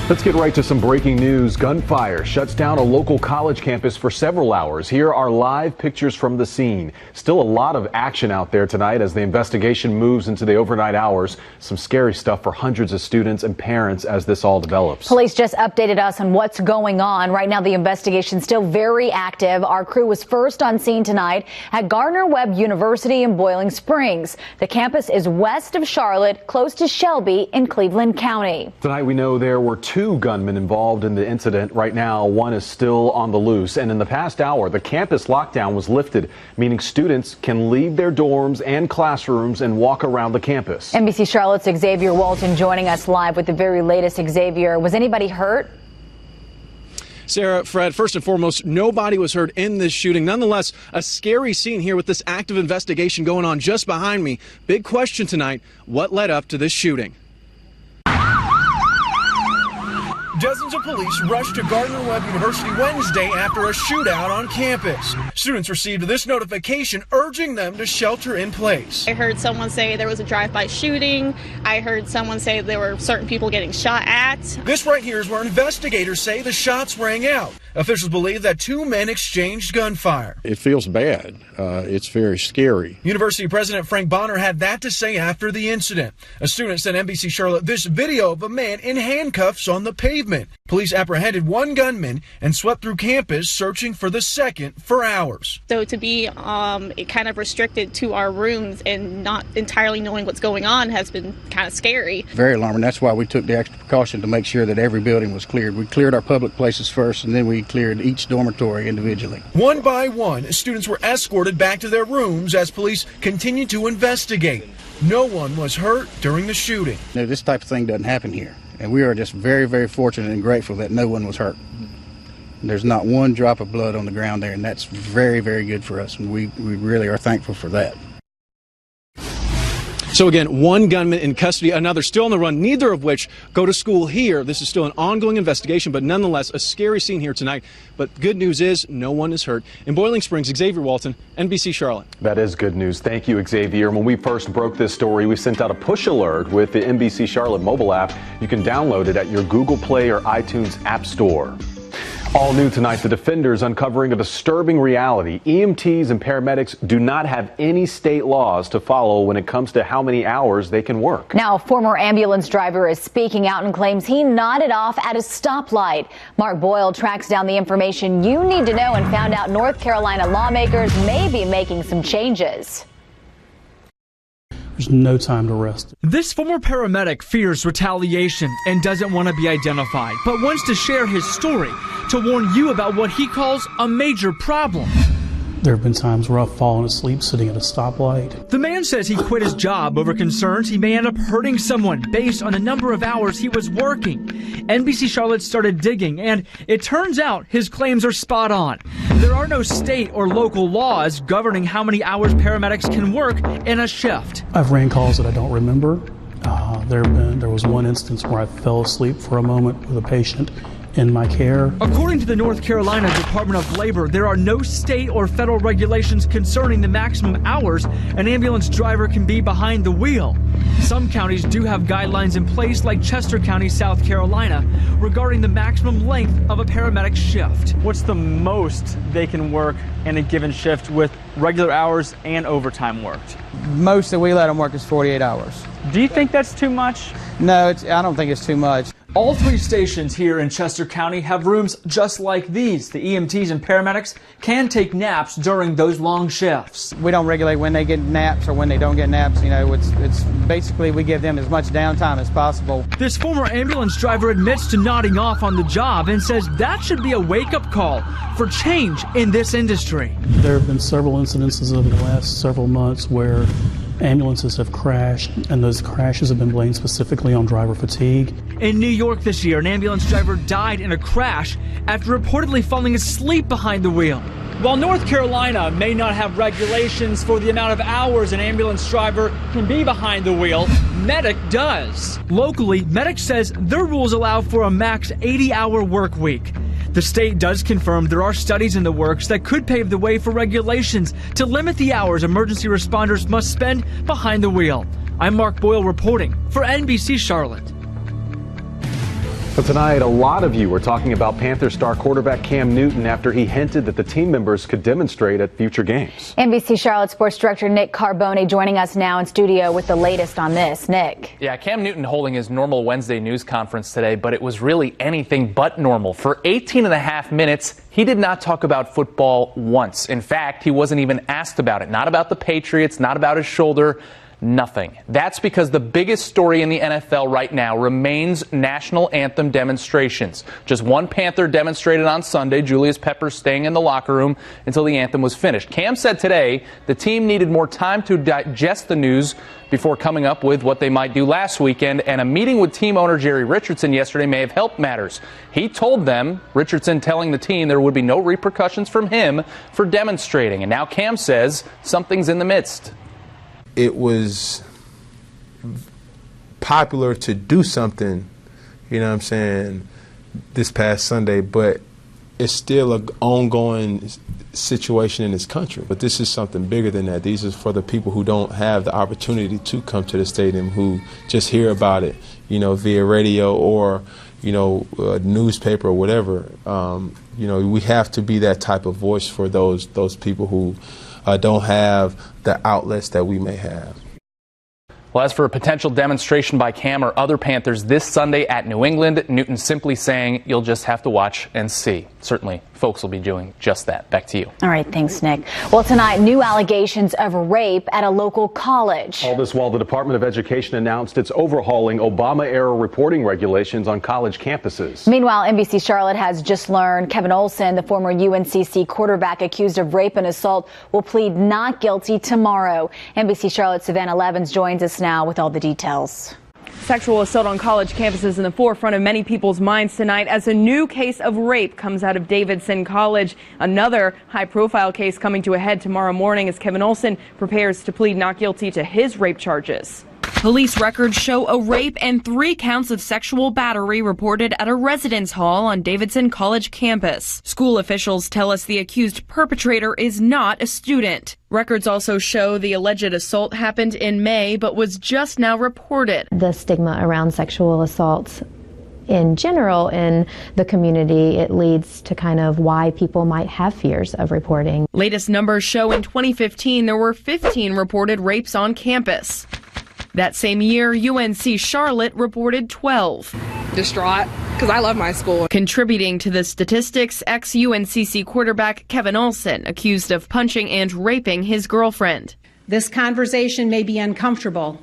Let's get right to some breaking news. Gunfire shuts down a local college campus for several hours. Here are live pictures from the scene. Still a lot of action out there tonight as the investigation moves into the overnight hours. Some scary stuff for hundreds of students and parents as this all develops. Police just updated us on what's going on. Right now, the investigation is still very active. Our crew was first on scene tonight at Gardner-Webb University in Boiling Springs. The campus is west of Charlotte, close to Shelby in Cleveland County. Tonight, we know there were 2 gunmen involved in the incident. Right now, 1 is still on the loose. And in the past hour, the campus lockdown was lifted, meaning students can leave their dorms and classrooms and walk around the campus. NBC Charlotte's Xavier Walton joining us live with the very latest. Xavier, was anybody hurt? Sarah, Fred, first and foremost, nobody was hurt in this shooting. Nonetheless, a scary scene here with this active investigation going on just behind me. Big question tonight, what led up to this shooting? Dozens of police rushed to Gardner-Webb University Wednesday after a shootout on campus. Students received this notification urging them to shelter in place. I heard someone say there was a drive-by shooting. I heard someone say there were certain people getting shot at. This right here is where investigators say the shots rang out. Officials believe that 2 men exchanged gunfire. It feels bad. It's very scary. University President Frank Bonner had that to say after the incident. A student sent NBC Charlotte this video of a man in handcuffs on the pavement. Police apprehended 1 gunman and swept through campus searching for the second for hours. So to be kind of restricted to our rooms and not entirely knowing what's going on has been kind of scary. Very alarming. That's why we took the extra precaution to make sure that every building was cleared. We cleared our public places first, and then we cleared each dormitory individually. 1 by 1, students were escorted back to their rooms as police continued to investigate. No one was hurt during the shooting. No, this type of thing doesn't happen here, and we are just very, very fortunate and grateful that no one was hurt. There's not 1 drop of blood on the ground there, and that's very, very good for us, and we really are thankful for that. So again, 1 gunman in custody, another still on the run, neither of which go to school here. This is still an ongoing investigation, but nonetheless, a scary scene here tonight. But good news is no one is hurt. In Boiling Springs, Xavier Walton, NBC Charlotte. That is good news. Thank you, Xavier. When we first broke this story, we sent out a push alert with the NBC Charlotte mobile app. You can download it at your Google Play or iTunes App Store. All new tonight, the Defenders uncovering a disturbing reality. EMTs and paramedics do not have any state laws to follow when it comes to how many hours they can work. Now, a former ambulance driver is speaking out and claims he nodded off at a stoplight. Mark Boyle tracks down the information you need to know and found out North Carolina lawmakers may be making some changes. There's no time to rest. This former paramedic fears retaliation and doesn't want to be identified, but wants to share his story to warn you about what he calls a major problem. There have been times where I've fallen asleep sitting at a stoplight. The man says he quit his job over concerns he may end up hurting someone based on the number of hours he was working. NBC Charlotte started digging, and it turns out his claims are spot on. There are no state or local laws governing how many hours paramedics can work in a shift. I've ran calls that I don't remember. There was one instance where I fell asleep for a moment with a patient in my care. According to the North Carolina Department of Labor, there are no state or federal regulations concerning the maximum hours an ambulance driver can be behind the wheel. Some counties do have guidelines in place, like Chester County, South Carolina, regarding the maximum length of a paramedic shift. What's the most they can work in a given shift with regular hours and overtime worked? Most that we let them work is 48 hours. Do you think that's too much? No, I don't think it's too much. All 3 stations here in Chester County have rooms just like these. The EMTs and paramedics can take naps during those long shifts. We don't regulate when they get naps or when they don't get naps. You know, it's basically we give them as much downtime as possible. This former ambulance driver admits to nodding off on the job and says that should be a wake-up call for change in this industry. There have been several incidences over the last several months where Ambulances have crashed, and those crashes have been blamed specifically on driver fatigue. In New York this year, an ambulance driver died in a crash after reportedly falling asleep behind the wheel. While North Carolina may not have regulations for the amount of hours an ambulance driver can be behind the wheel, Medic does. Locally, Medic says their rules allow for a max 80-hour work week. The state does confirm there are studies in the works that could pave the way for regulations to limit the hours emergency responders must spend behind the wheel. I'm Mark Boyle reporting for NBC Charlotte. But tonight, a lot of you were talking about Panther star quarterback Cam Newton after he hinted that the team members could demonstrate at future games. NBC Charlotte Sports Director Nick Carbone joining us now in studio with the latest on this. Nick. Yeah, Cam Newton holding his normal Wednesday news conference today, but it was really anything but normal. For 18 and a half minutes, he did not talk about football once. In fact, he wasn't even asked about it. Not about the Patriots, not about his shoulder. Nothing. That's because the biggest story in the NFL right now remains national anthem demonstrations. Just one Panther demonstrated on Sunday, Julius Peppers staying in the locker room until the anthem was finished. Cam said today the team needed more time to digest the news before coming up with what they might do last weekend, and a meeting with team owner Jerry Richardson yesterday may have helped matters. He told them, Richardson telling the team there would be no repercussions from him for demonstrating, and now Cam says something's in the midst. It was popular to do something, you know what I'm saying, this past Sunday, but it's still an ongoing situation in this country. But this is something bigger than that. These are for the people who don't have the opportunity to come to the stadium, who just hear about it, you know, via radio or, you know, newspaper or whatever. You know, we have to be that type of voice for those people who don't have the outlets that we may have. Well, as for a potential demonstration by Cam or other Panthers this Sunday at New England, Newton simply saying you'll just have to watch and see. Certainly, folks will be doing just that. Back to you. All right, thanks, Nick. Well, tonight, new allegations of rape at a local college. All this while the Department of Education announced it's overhauling Obama-era reporting regulations on college campuses. Meanwhile, NBC Charlotte has just learned Kevin Olson, the former UNCC quarterback accused of rape and assault, will plead not guilty tomorrow. NBC Charlotte's Savannah Levins joins us now with all the details. Sexual assault on college campuses in the forefront of many people's minds tonight as a new case of rape comes out of Davidson College. Another high-profile case coming to a head tomorrow morning as Kevin Olson prepares to plead not guilty to his rape charges. Police records show a rape and 3 counts of sexual battery reported at a residence hall on Davidson College campus. School officials tell us the accused perpetrator is not a student. Records also show the alleged assault happened in May but was just now reported. The stigma around sexual assaults in general in the community, it leads to kind of why people might have fears of reporting. Latest numbers show in 2015 there were 15 reported rapes on campus. That same year, UNC Charlotte reported 12. Distraught, because I love my school. Contributing to the statistics, ex-UNCC quarterback Kevin Olson accused of punching and raping his girlfriend. This conversation may be uncomfortable,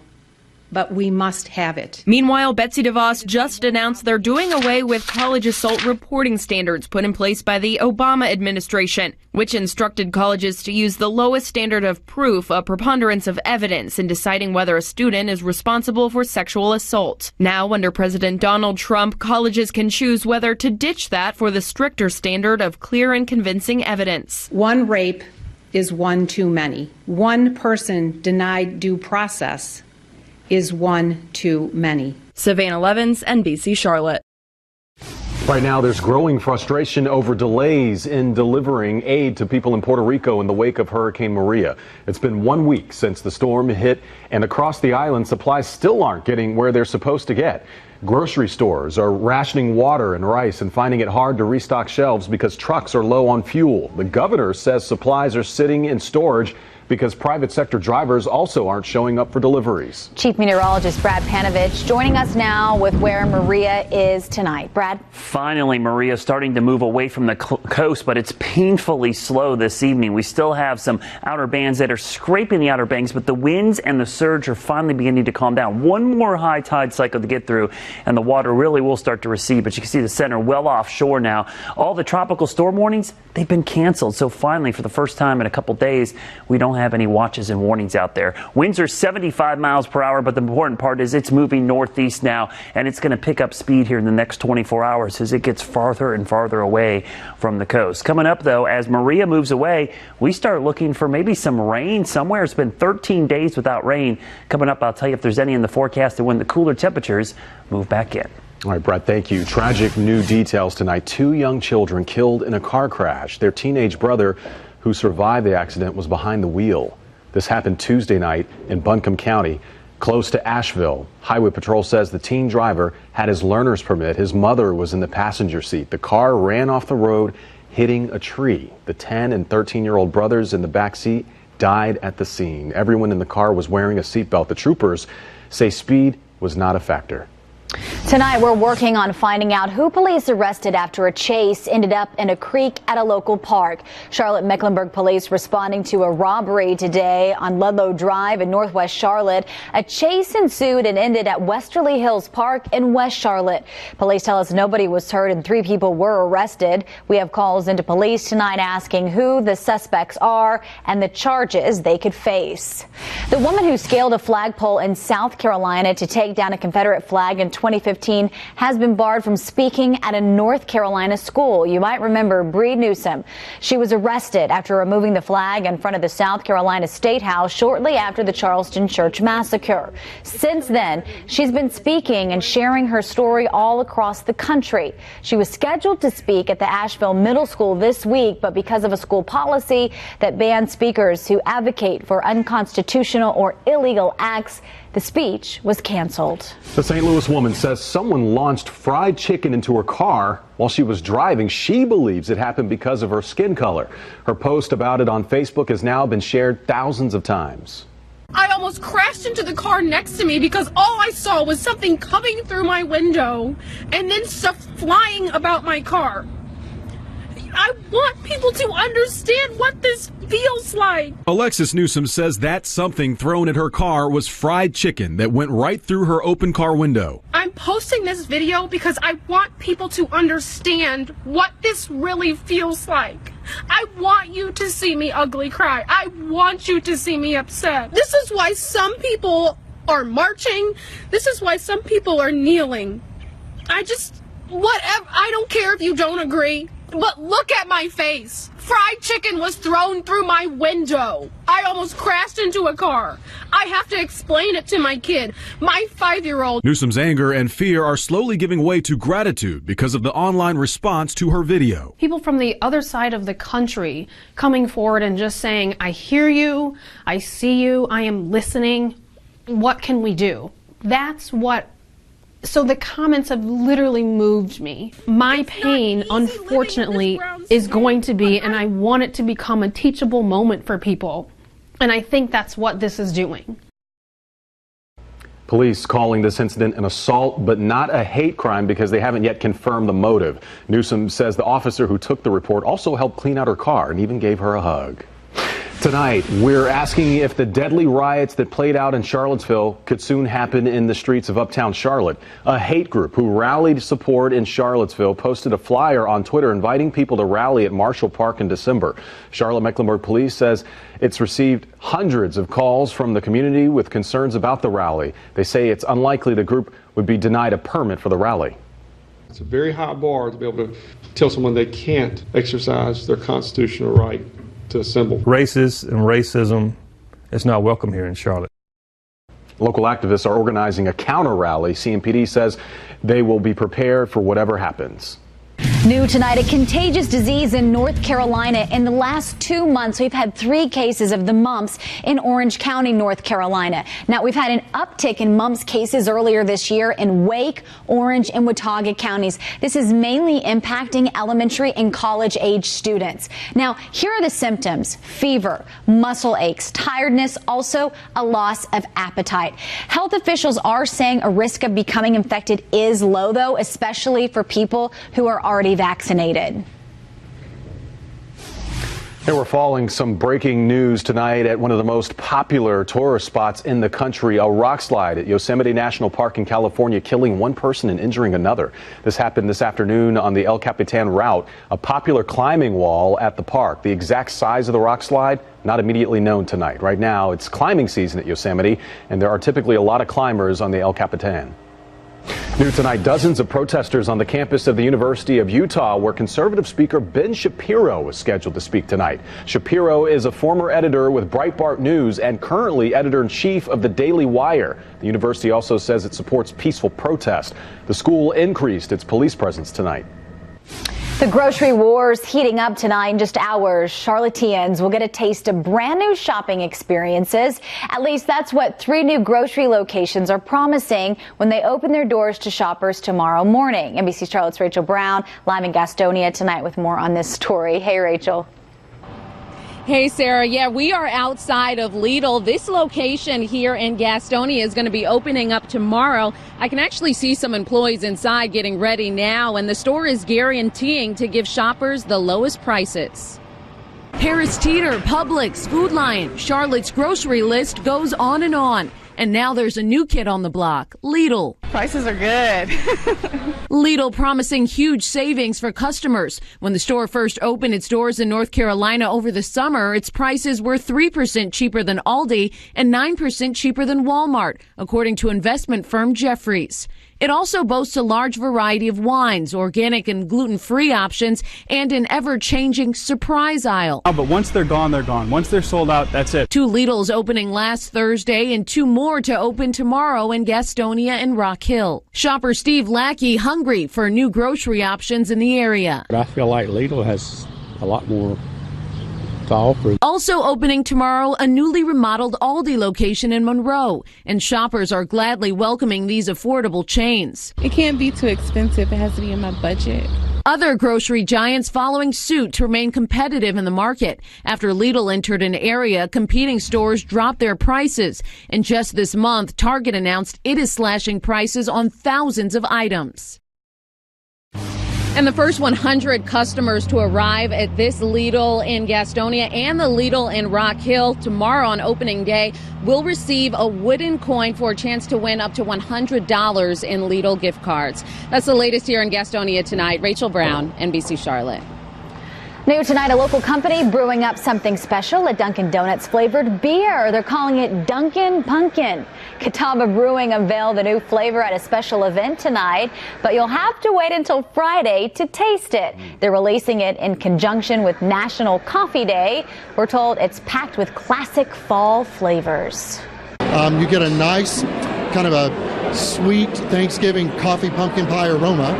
but we must have it. Meanwhile, Betsy DeVos just announced they're doing away with college assault reporting standards put in place by the Obama administration, which instructed colleges to use the lowest standard of proof, a preponderance of evidence, in deciding whether a student is responsible for sexual assault. Now, under President Donald Trump, colleges can choose whether to ditch that for the stricter standard of clear and convincing evidence. One rape is one too many. One person denied due process is one too many. Savannah Levins, NBC Charlotte. Right now, there's growing frustration over delays in delivering aid to people in Puerto Rico in the wake of Hurricane Maria. It's been 1 week since the storm hit, and across the island, supplies still aren't getting where they're supposed to get. Grocery stores are rationing water and rice and finding it hard to restock shelves because trucks are low on fuel. The governor says supplies are sitting in storage because private sector drivers also aren't showing up for deliveries. Chief Meteorologist Brad Panovich joining us now with where Maria is tonight. Brad? Finally, Maria starting to move away from the coast, but it's painfully slow this evening. We still have some outer bands that are scraping the outer banks, but the winds and the surge are finally beginning to calm down. One more high tide cycle to get through, and the water really will start to recede. But you can see the center well offshore now. All the tropical storm warnings, they've been canceled. So finally, for the first time in a couple days, we don't don't have any watches and warnings out there. Winds are 75 miles per hour, but the important part is it's moving northeast now, and it's going to pick up speed here in the next 24 hours as it gets farther and farther away from the coast. Coming up, though, as Maria moves away, we start looking for maybe some rain somewhere. It's been 13 days without rain. Coming up, I'll tell you if there's any in the forecast and when the cooler temperatures move back in. All right, Brett, thank you. Tragic new details tonight. 2 young children killed in a car crash. Their teenage brother, who survived the accident, was behind the wheel. This happened Tuesday night in Buncombe County, close to Asheville. Highway Patrol says the teen driver had his learner's permit. His mother was in the passenger seat. The car ran off the road, hitting a tree. The 10 and 13-year-old brothers in the back seat died at the scene. Everyone in the car was wearing a seatbelt. The troopers say speed was not a factor. Tonight, we're working on finding out who police arrested after a chase ended up in a creek at a local park. Charlotte-Mecklenburg police responding to a robbery today on Ludlow Drive in Northwest Charlotte. A chase ensued and ended at Westerly Hills Park in West Charlotte. Police tell us nobody was hurt and 3 people were arrested. We have calls into police tonight asking who the suspects are and the charges they could face. The woman who scaled a flagpole in South Carolina to take down a Confederate flag in 2015 has been barred from speaking at a North Carolina school. You might remember Bree Newsom. She was arrested after removing the flag in front of the South Carolina State House shortly after the Charleston Church massacre. Since then, she's been speaking and sharing her story all across the country. She was scheduled to speak at the Asheville Middle School this week, but because of a school policy that bans speakers who advocate for unconstitutional or illegal acts, the speech was canceled. The St. Louis woman says someone launched fried chicken into her car while she was driving. She believes it happened because of her skin color. Her post about it on Facebook has now been shared thousands of times. I almost crashed into the car next to me because all I saw was something coming through my window and then stuff flying about my car. I want people to understand what this feels like. Alexis Newsom says that something thrown at her car was fried chicken that went right through her open car window. I'm posting this video because I want people to understand what this really feels like. I want you to see me ugly cry. I want you to see me upset. This is why some people are marching. This is why some people are kneeling. Whatever. I don't care if you don't agree. But look at my face. Fried chicken was thrown through my window. I almost crashed into a car. I have to explain it to my kid, my 5-year-old. Newsom's anger and fear are slowly giving way to gratitude because of the online response to her video. People from the other side of the country coming forward and just saying, I hear you, I see you, I am listening. What can we do? So the comments have literally moved me. My pain, unfortunately, is going to be, and I want it to become a teachable moment for people. And I think that's what this is doing. Police calling this incident an assault, but not a hate crime because they haven't yet confirmed the motive. Newsom says the officer who took the report also helped clean out her car and even gave her a hug. Tonight, we're asking if the deadly riots that played out in Charlottesville could soon happen in the streets of uptown Charlotte. A hate group who rallied support in Charlottesville posted a flyer on Twitter inviting people to rally at Marshall Park in December. Charlotte-Mecklenburg Police says it's received hundreds of calls from the community with concerns about the rally. They say it's unlikely the group would be denied a permit for the rally. It's a very high bar to be able to tell someone they can't exercise their constitutional right to assemble. Racist and racism is not welcome here in Charlotte. Local activists are organizing a counter rally. CMPD says they will be prepared for whatever happens. New tonight, a contagious disease in North Carolina. In the last 2 months, we've had 3 cases of the mumps in Orange County, North Carolina. Now, we've had an uptick in mumps cases earlier this year in Wake, Orange, and Watauga counties. This is mainly impacting elementary and college-age students. Now, here are the symptoms: fever, muscle aches, tiredness, also a loss of appetite. Health officials are saying a risk of becoming infected is low, though, especially for people who are already vaccinated. And we're following some breaking news tonight at one of the most popular tourist spots in the country, a rock slide at Yosemite National Park in California, killing one person and injuring another. This happened this afternoon on the El Capitan route, a popular climbing wall at the park. The exact size of the rock slide not immediately known tonight. Right now, it's climbing season at Yosemite, and there are typically a lot of climbers on the El Capitan. New tonight, dozens of protesters on the campus of the University of Utah, where conservative speaker Ben Shapiro is scheduled to speak tonight. Shapiro is a former editor with Breitbart News and currently editor-in-chief of the Daily Wire. The university also says it supports peaceful protest. The school increased its police presence tonight. The grocery wars heating up tonight in just hours. Charlotteans will get a taste of brand new shopping experiences. At least that's what 3 new grocery locations are promising when they open their doors to shoppers tomorrow morning. NBC Charlotte's Rachel Brown live in Gastonia tonight with more on this story. Hey, Rachel. Hey, Sarah. Yeah, we are outside of Lidl. This location here in Gastonia is going to be opening up tomorrow. I can actually see some employees inside getting ready now, and the store is guaranteeing to give shoppers the lowest prices. Harris Teeter, Publix, Food Lion, Charlotte's grocery list goes on and on. And now there's a new kid on the block, Lidl. Prices are good. Lidl promising huge savings for customers. When the store first opened its doors in North Carolina over the summer, its prices were 3% cheaper than Aldi and 9% cheaper than Walmart, according to investment firm Jefferies. It also boasts a large variety of wines, organic and gluten-free options, and an ever-changing surprise aisle. But once they're gone, they're gone. Once they're sold out, that's it. 2 Lidls opening last Thursday and 2 more to open tomorrow in Gastonia and Rock Hill. Shopper Steve Lackey hungry for new grocery options in the area. I feel like Lidl has a lot more to offer. Also opening tomorrow, a newly remodeled Aldi location in Murrow, and shoppers are gladly welcoming these affordable chains. It can't be too expensive. It has to be in my budget. Other grocery giants following suit to remain competitive in the market. After Lidl entered an area, competing stores dropped their prices. And just this month, Target announced it is slashing prices on thousands of items. And the first 100 customers to arrive at this Lidl in Gastonia and the Lidl in Rock Hill tomorrow on opening day will receive a wooden coin for a chance to win up to $100 in Lidl gift cards. That's the latest here in Gastonia tonight. Rachel Brown, NBC Charlotte. New tonight, a local company brewing up something special, a Dunkin' Donuts flavored beer. They're calling it Dunkin' Pumpkin. Catawba Brewing unveiled the new flavor at a special event tonight, but you'll have to wait until Friday to taste it. They're releasing it in conjunction with National Coffee Day. We're told it's packed with classic fall flavors. You get a nice kind of a sweet Thanksgiving coffee pumpkin pie aroma.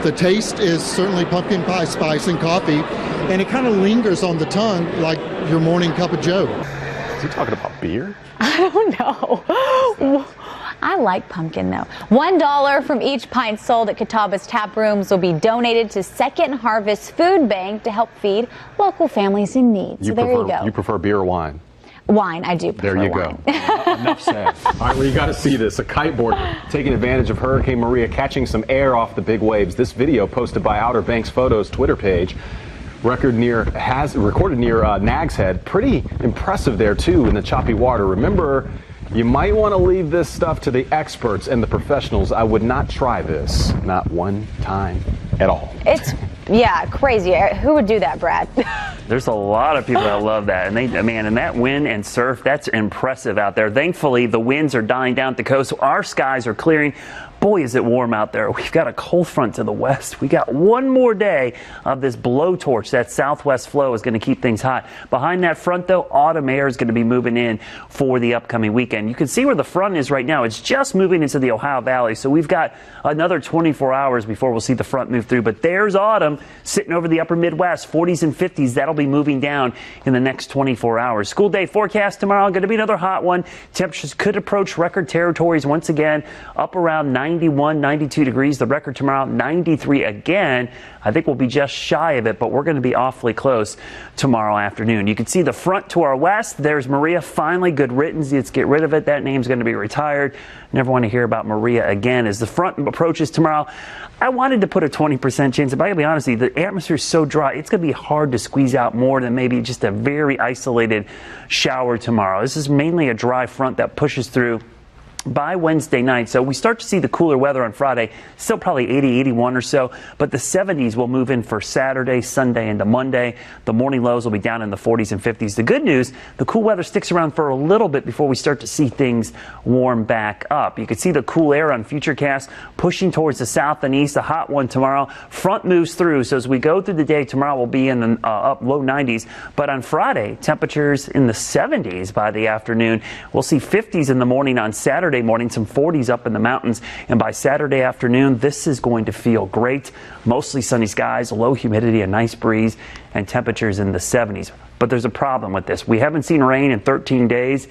The taste is certainly pumpkin pie spice and coffee, and it kind of lingers on the tongue like your morning cup of joe. Is he talking about beer? I don't know. I like pumpkin, though. $1 from each pint sold at Catawba's tap rooms will be donated to Second Harvest Food Bank to help feed local families in need. So there you go. You prefer beer or wine? Wine, I do prefer There you wine. go. Enough said. All right, well, you got to see this. A kiteboarder taking advantage of Hurricane Maria catching some air off the big waves. This video posted by Outer Banks Photos Twitter page. Recorded near Nag's Head. Pretty impressive there, too, in the choppy water. Remember, you might want to leave this stuff to the experts and the professionals. I would not try this. Not one time at all. It's, yeah, crazy. Who would do that, Brad? There's a lot of people that love that. And and that wind and surf, that's impressive out there. Thankfully, the winds are dying down at the coast. So our skies are clearing. Boy, is it warm out there. We've got a cold front to the west. We got one more day of this blowtorch. That southwest flow is going to keep things hot. Behind that front, though, autumn air is going to be moving in for the upcoming weekend. You can see where the front is right now. It's just moving into the Ohio Valley. So we've got another 24 hours before we'll see the front move through. But there's autumn sitting over the upper Midwest, 40s and 50s. That'll be moving down in the next 24 hours. School day forecast tomorrow, going to be another hot one. Temperatures could approach record territories once again, up around 91, 92 degrees. The record tomorrow, 93 again. I think we'll be just shy of it, but we're going to be awfully close tomorrow afternoon. You can see the front to our west. There's Maria. Finally, good riddance. Let's get rid of it. That name's going to be retired. Never want to hear about Maria again. As the front approaches tomorrow, I wanted to put a 20% chance, but I gotta be honest with you, the atmosphere is so dry, it's going to be hard to squeeze out more than maybe just a very isolated shower tomorrow. This is mainly a dry front that pushes through by Wednesday night. So we start to see the cooler weather on Friday, still probably 80, 81 or so, but the 70s will move in for Saturday, Sunday, into Monday. The morning lows will be down in the 40s and 50s. The good news, the cool weather sticks around for a little bit before we start to see things warm back up. You can see the cool air on Futurecast pushing towards the south and east, a hot one tomorrow. Front moves through, so as we go through the day, tomorrow will be in the up low 90s, but on Friday, temperatures in the 70s by the afternoon. We'll see 50s in the morning on Saturday morning, some 40s up in the mountains, and by Saturday afternoon, this is going to feel great. Mostly sunny skies, low humidity, a nice breeze, and temperatures in the 70s. But there's a problem with this. We haven't seen rain in 13 days.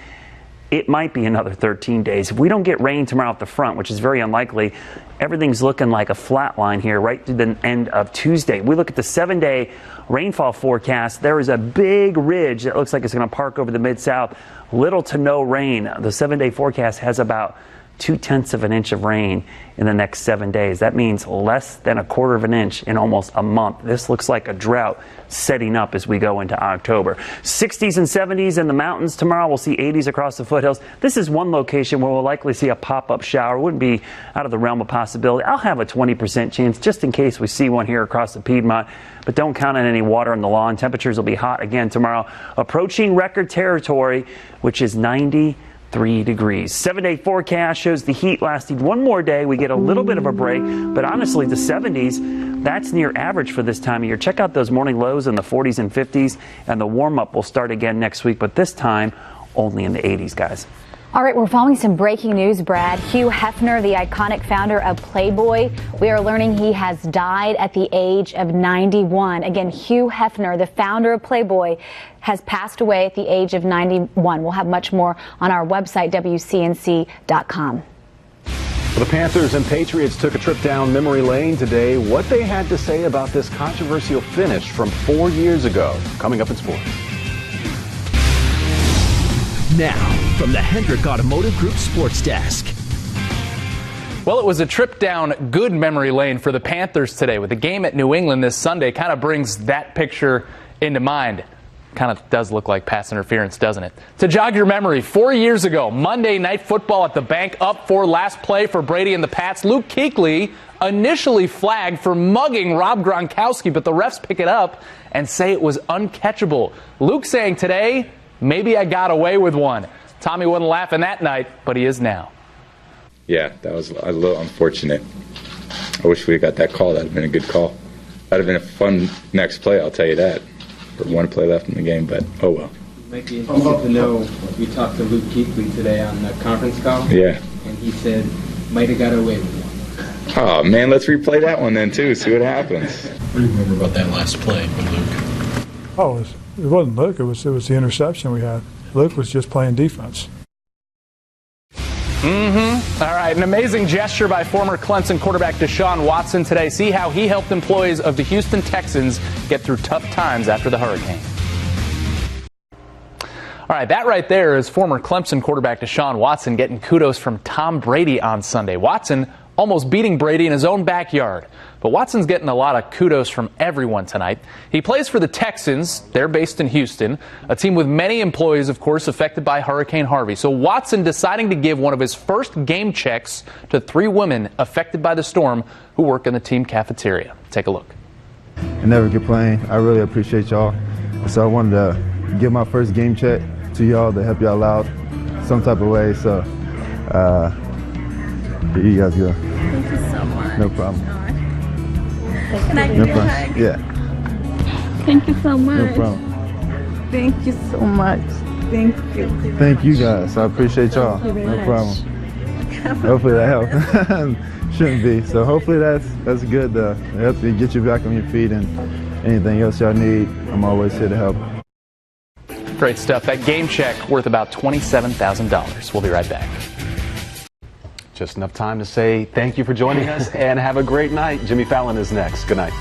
It might be another 13 days. If we don't get rain tomorrow at the front, which is very unlikely, everything's looking like a flat line here right through the end of Tuesday. We look at the 7-day rainfall forecast. There is a big ridge that looks like it's going to park over the Mid-South. Little to no rain. The 7-day forecast has about 0.2 of an inch of rain in the next 7 days. That means less than 1/4 of an inch in almost a month. This looks like a drought setting up as we go into October. 60s and 70s in the mountains tomorrow. We'll see 80s across the foothills. This is one location where we'll likely see a pop-up shower. Wouldn't be out of the realm of possibility. I'll have a 20% chance just in case we see one here across the Piedmont, but don't count on any water on the lawn. Temperatures will be hot again tomorrow, approaching record territory, which is 93 degrees. 7-day forecast shows the heat lasting one more day. We get a little bit of a break, but honestly, the 70s, that's near average for this time of year. Check out those morning lows in the 40s and 50s, and the warm-up will start again next week, but this time only in the 80s, guys. All right, we're following some breaking news, Brad. Hugh Hefner, the iconic founder of Playboy, we are learning he has died at the age of 91. Again, Hugh Hefner, the founder of Playboy, has passed away at the age of 91. We'll have much more on our website, WCNC.com. The Panthers and Patriots took a trip down memory lane today. What they had to say about this controversial finish from 4 years ago. Coming up in sports. Now, from the Hendrick Automotive Group Sports Desk. Well, it was a trip down good memory lane for the Panthers today. With the game at New England this Sunday, kind of brings that picture into mind. Kind of does look like pass interference, doesn't it? To jog your memory, 4 years ago, Monday Night Football at the bank, up for last play for Brady and the Pats. Luke Kuechly initially flagged for mugging Rob Gronkowski, but the refs pick it up and say it was uncatchable. Luke saying today, maybe I got away with one. Tommy wasn't laughing that night, but he is now. Yeah, that was a little unfortunate. I wish we got that call. That would have been a good call. That would have been a fun next play, I'll tell you that. But one play left in the game, but oh well. It might be interesting to know, we talked to Luke Kuechly today on the conference call. Yeah. And he said, might have got away with one. Oh, man, let's replay that one then, too, see what happens. What do you remember about that last play with Luke? Oh, it wasn't Luke. It was the interception we had. Luke was just playing defense. All right, an amazing gesture by former Clemson quarterback Deshaun Watson today. See how he helped employees of the Houston Texans get through tough times after the hurricane. All right, that right there is former Clemson quarterback Deshaun Watson getting kudos from Tom Brady on Sunday. Watson almost beating Brady in his own backyard. But Watson's getting a lot of kudos from everyone tonight. He plays for the Texans. They're based in Houston, a team with many employees, of course, affected by Hurricane Harvey. So Watson deciding to give one of his first game checks to 3 women affected by the storm who work in the team cafeteria. Take a look. I never complain. I really appreciate y'all. So I wanted to give my first game check to y'all to help y'all out some type of way. So here you guys go. Thank you so much. No problem. Can I give you a hug? Yeah. Thank you so much. No problem. Thank you so much. Thank you. Thank you guys. I appreciate y'all. No problem. Hopefully that helps. Shouldn't be. So hopefully that's good to help you get you back on your feet, and anything else y'all need, I'm always here to help. Great stuff. That game check worth about $27,000. We'll be right back. Just enough time to say thank you for joining us and have a great night. Jimmy Fallon is next. Good night.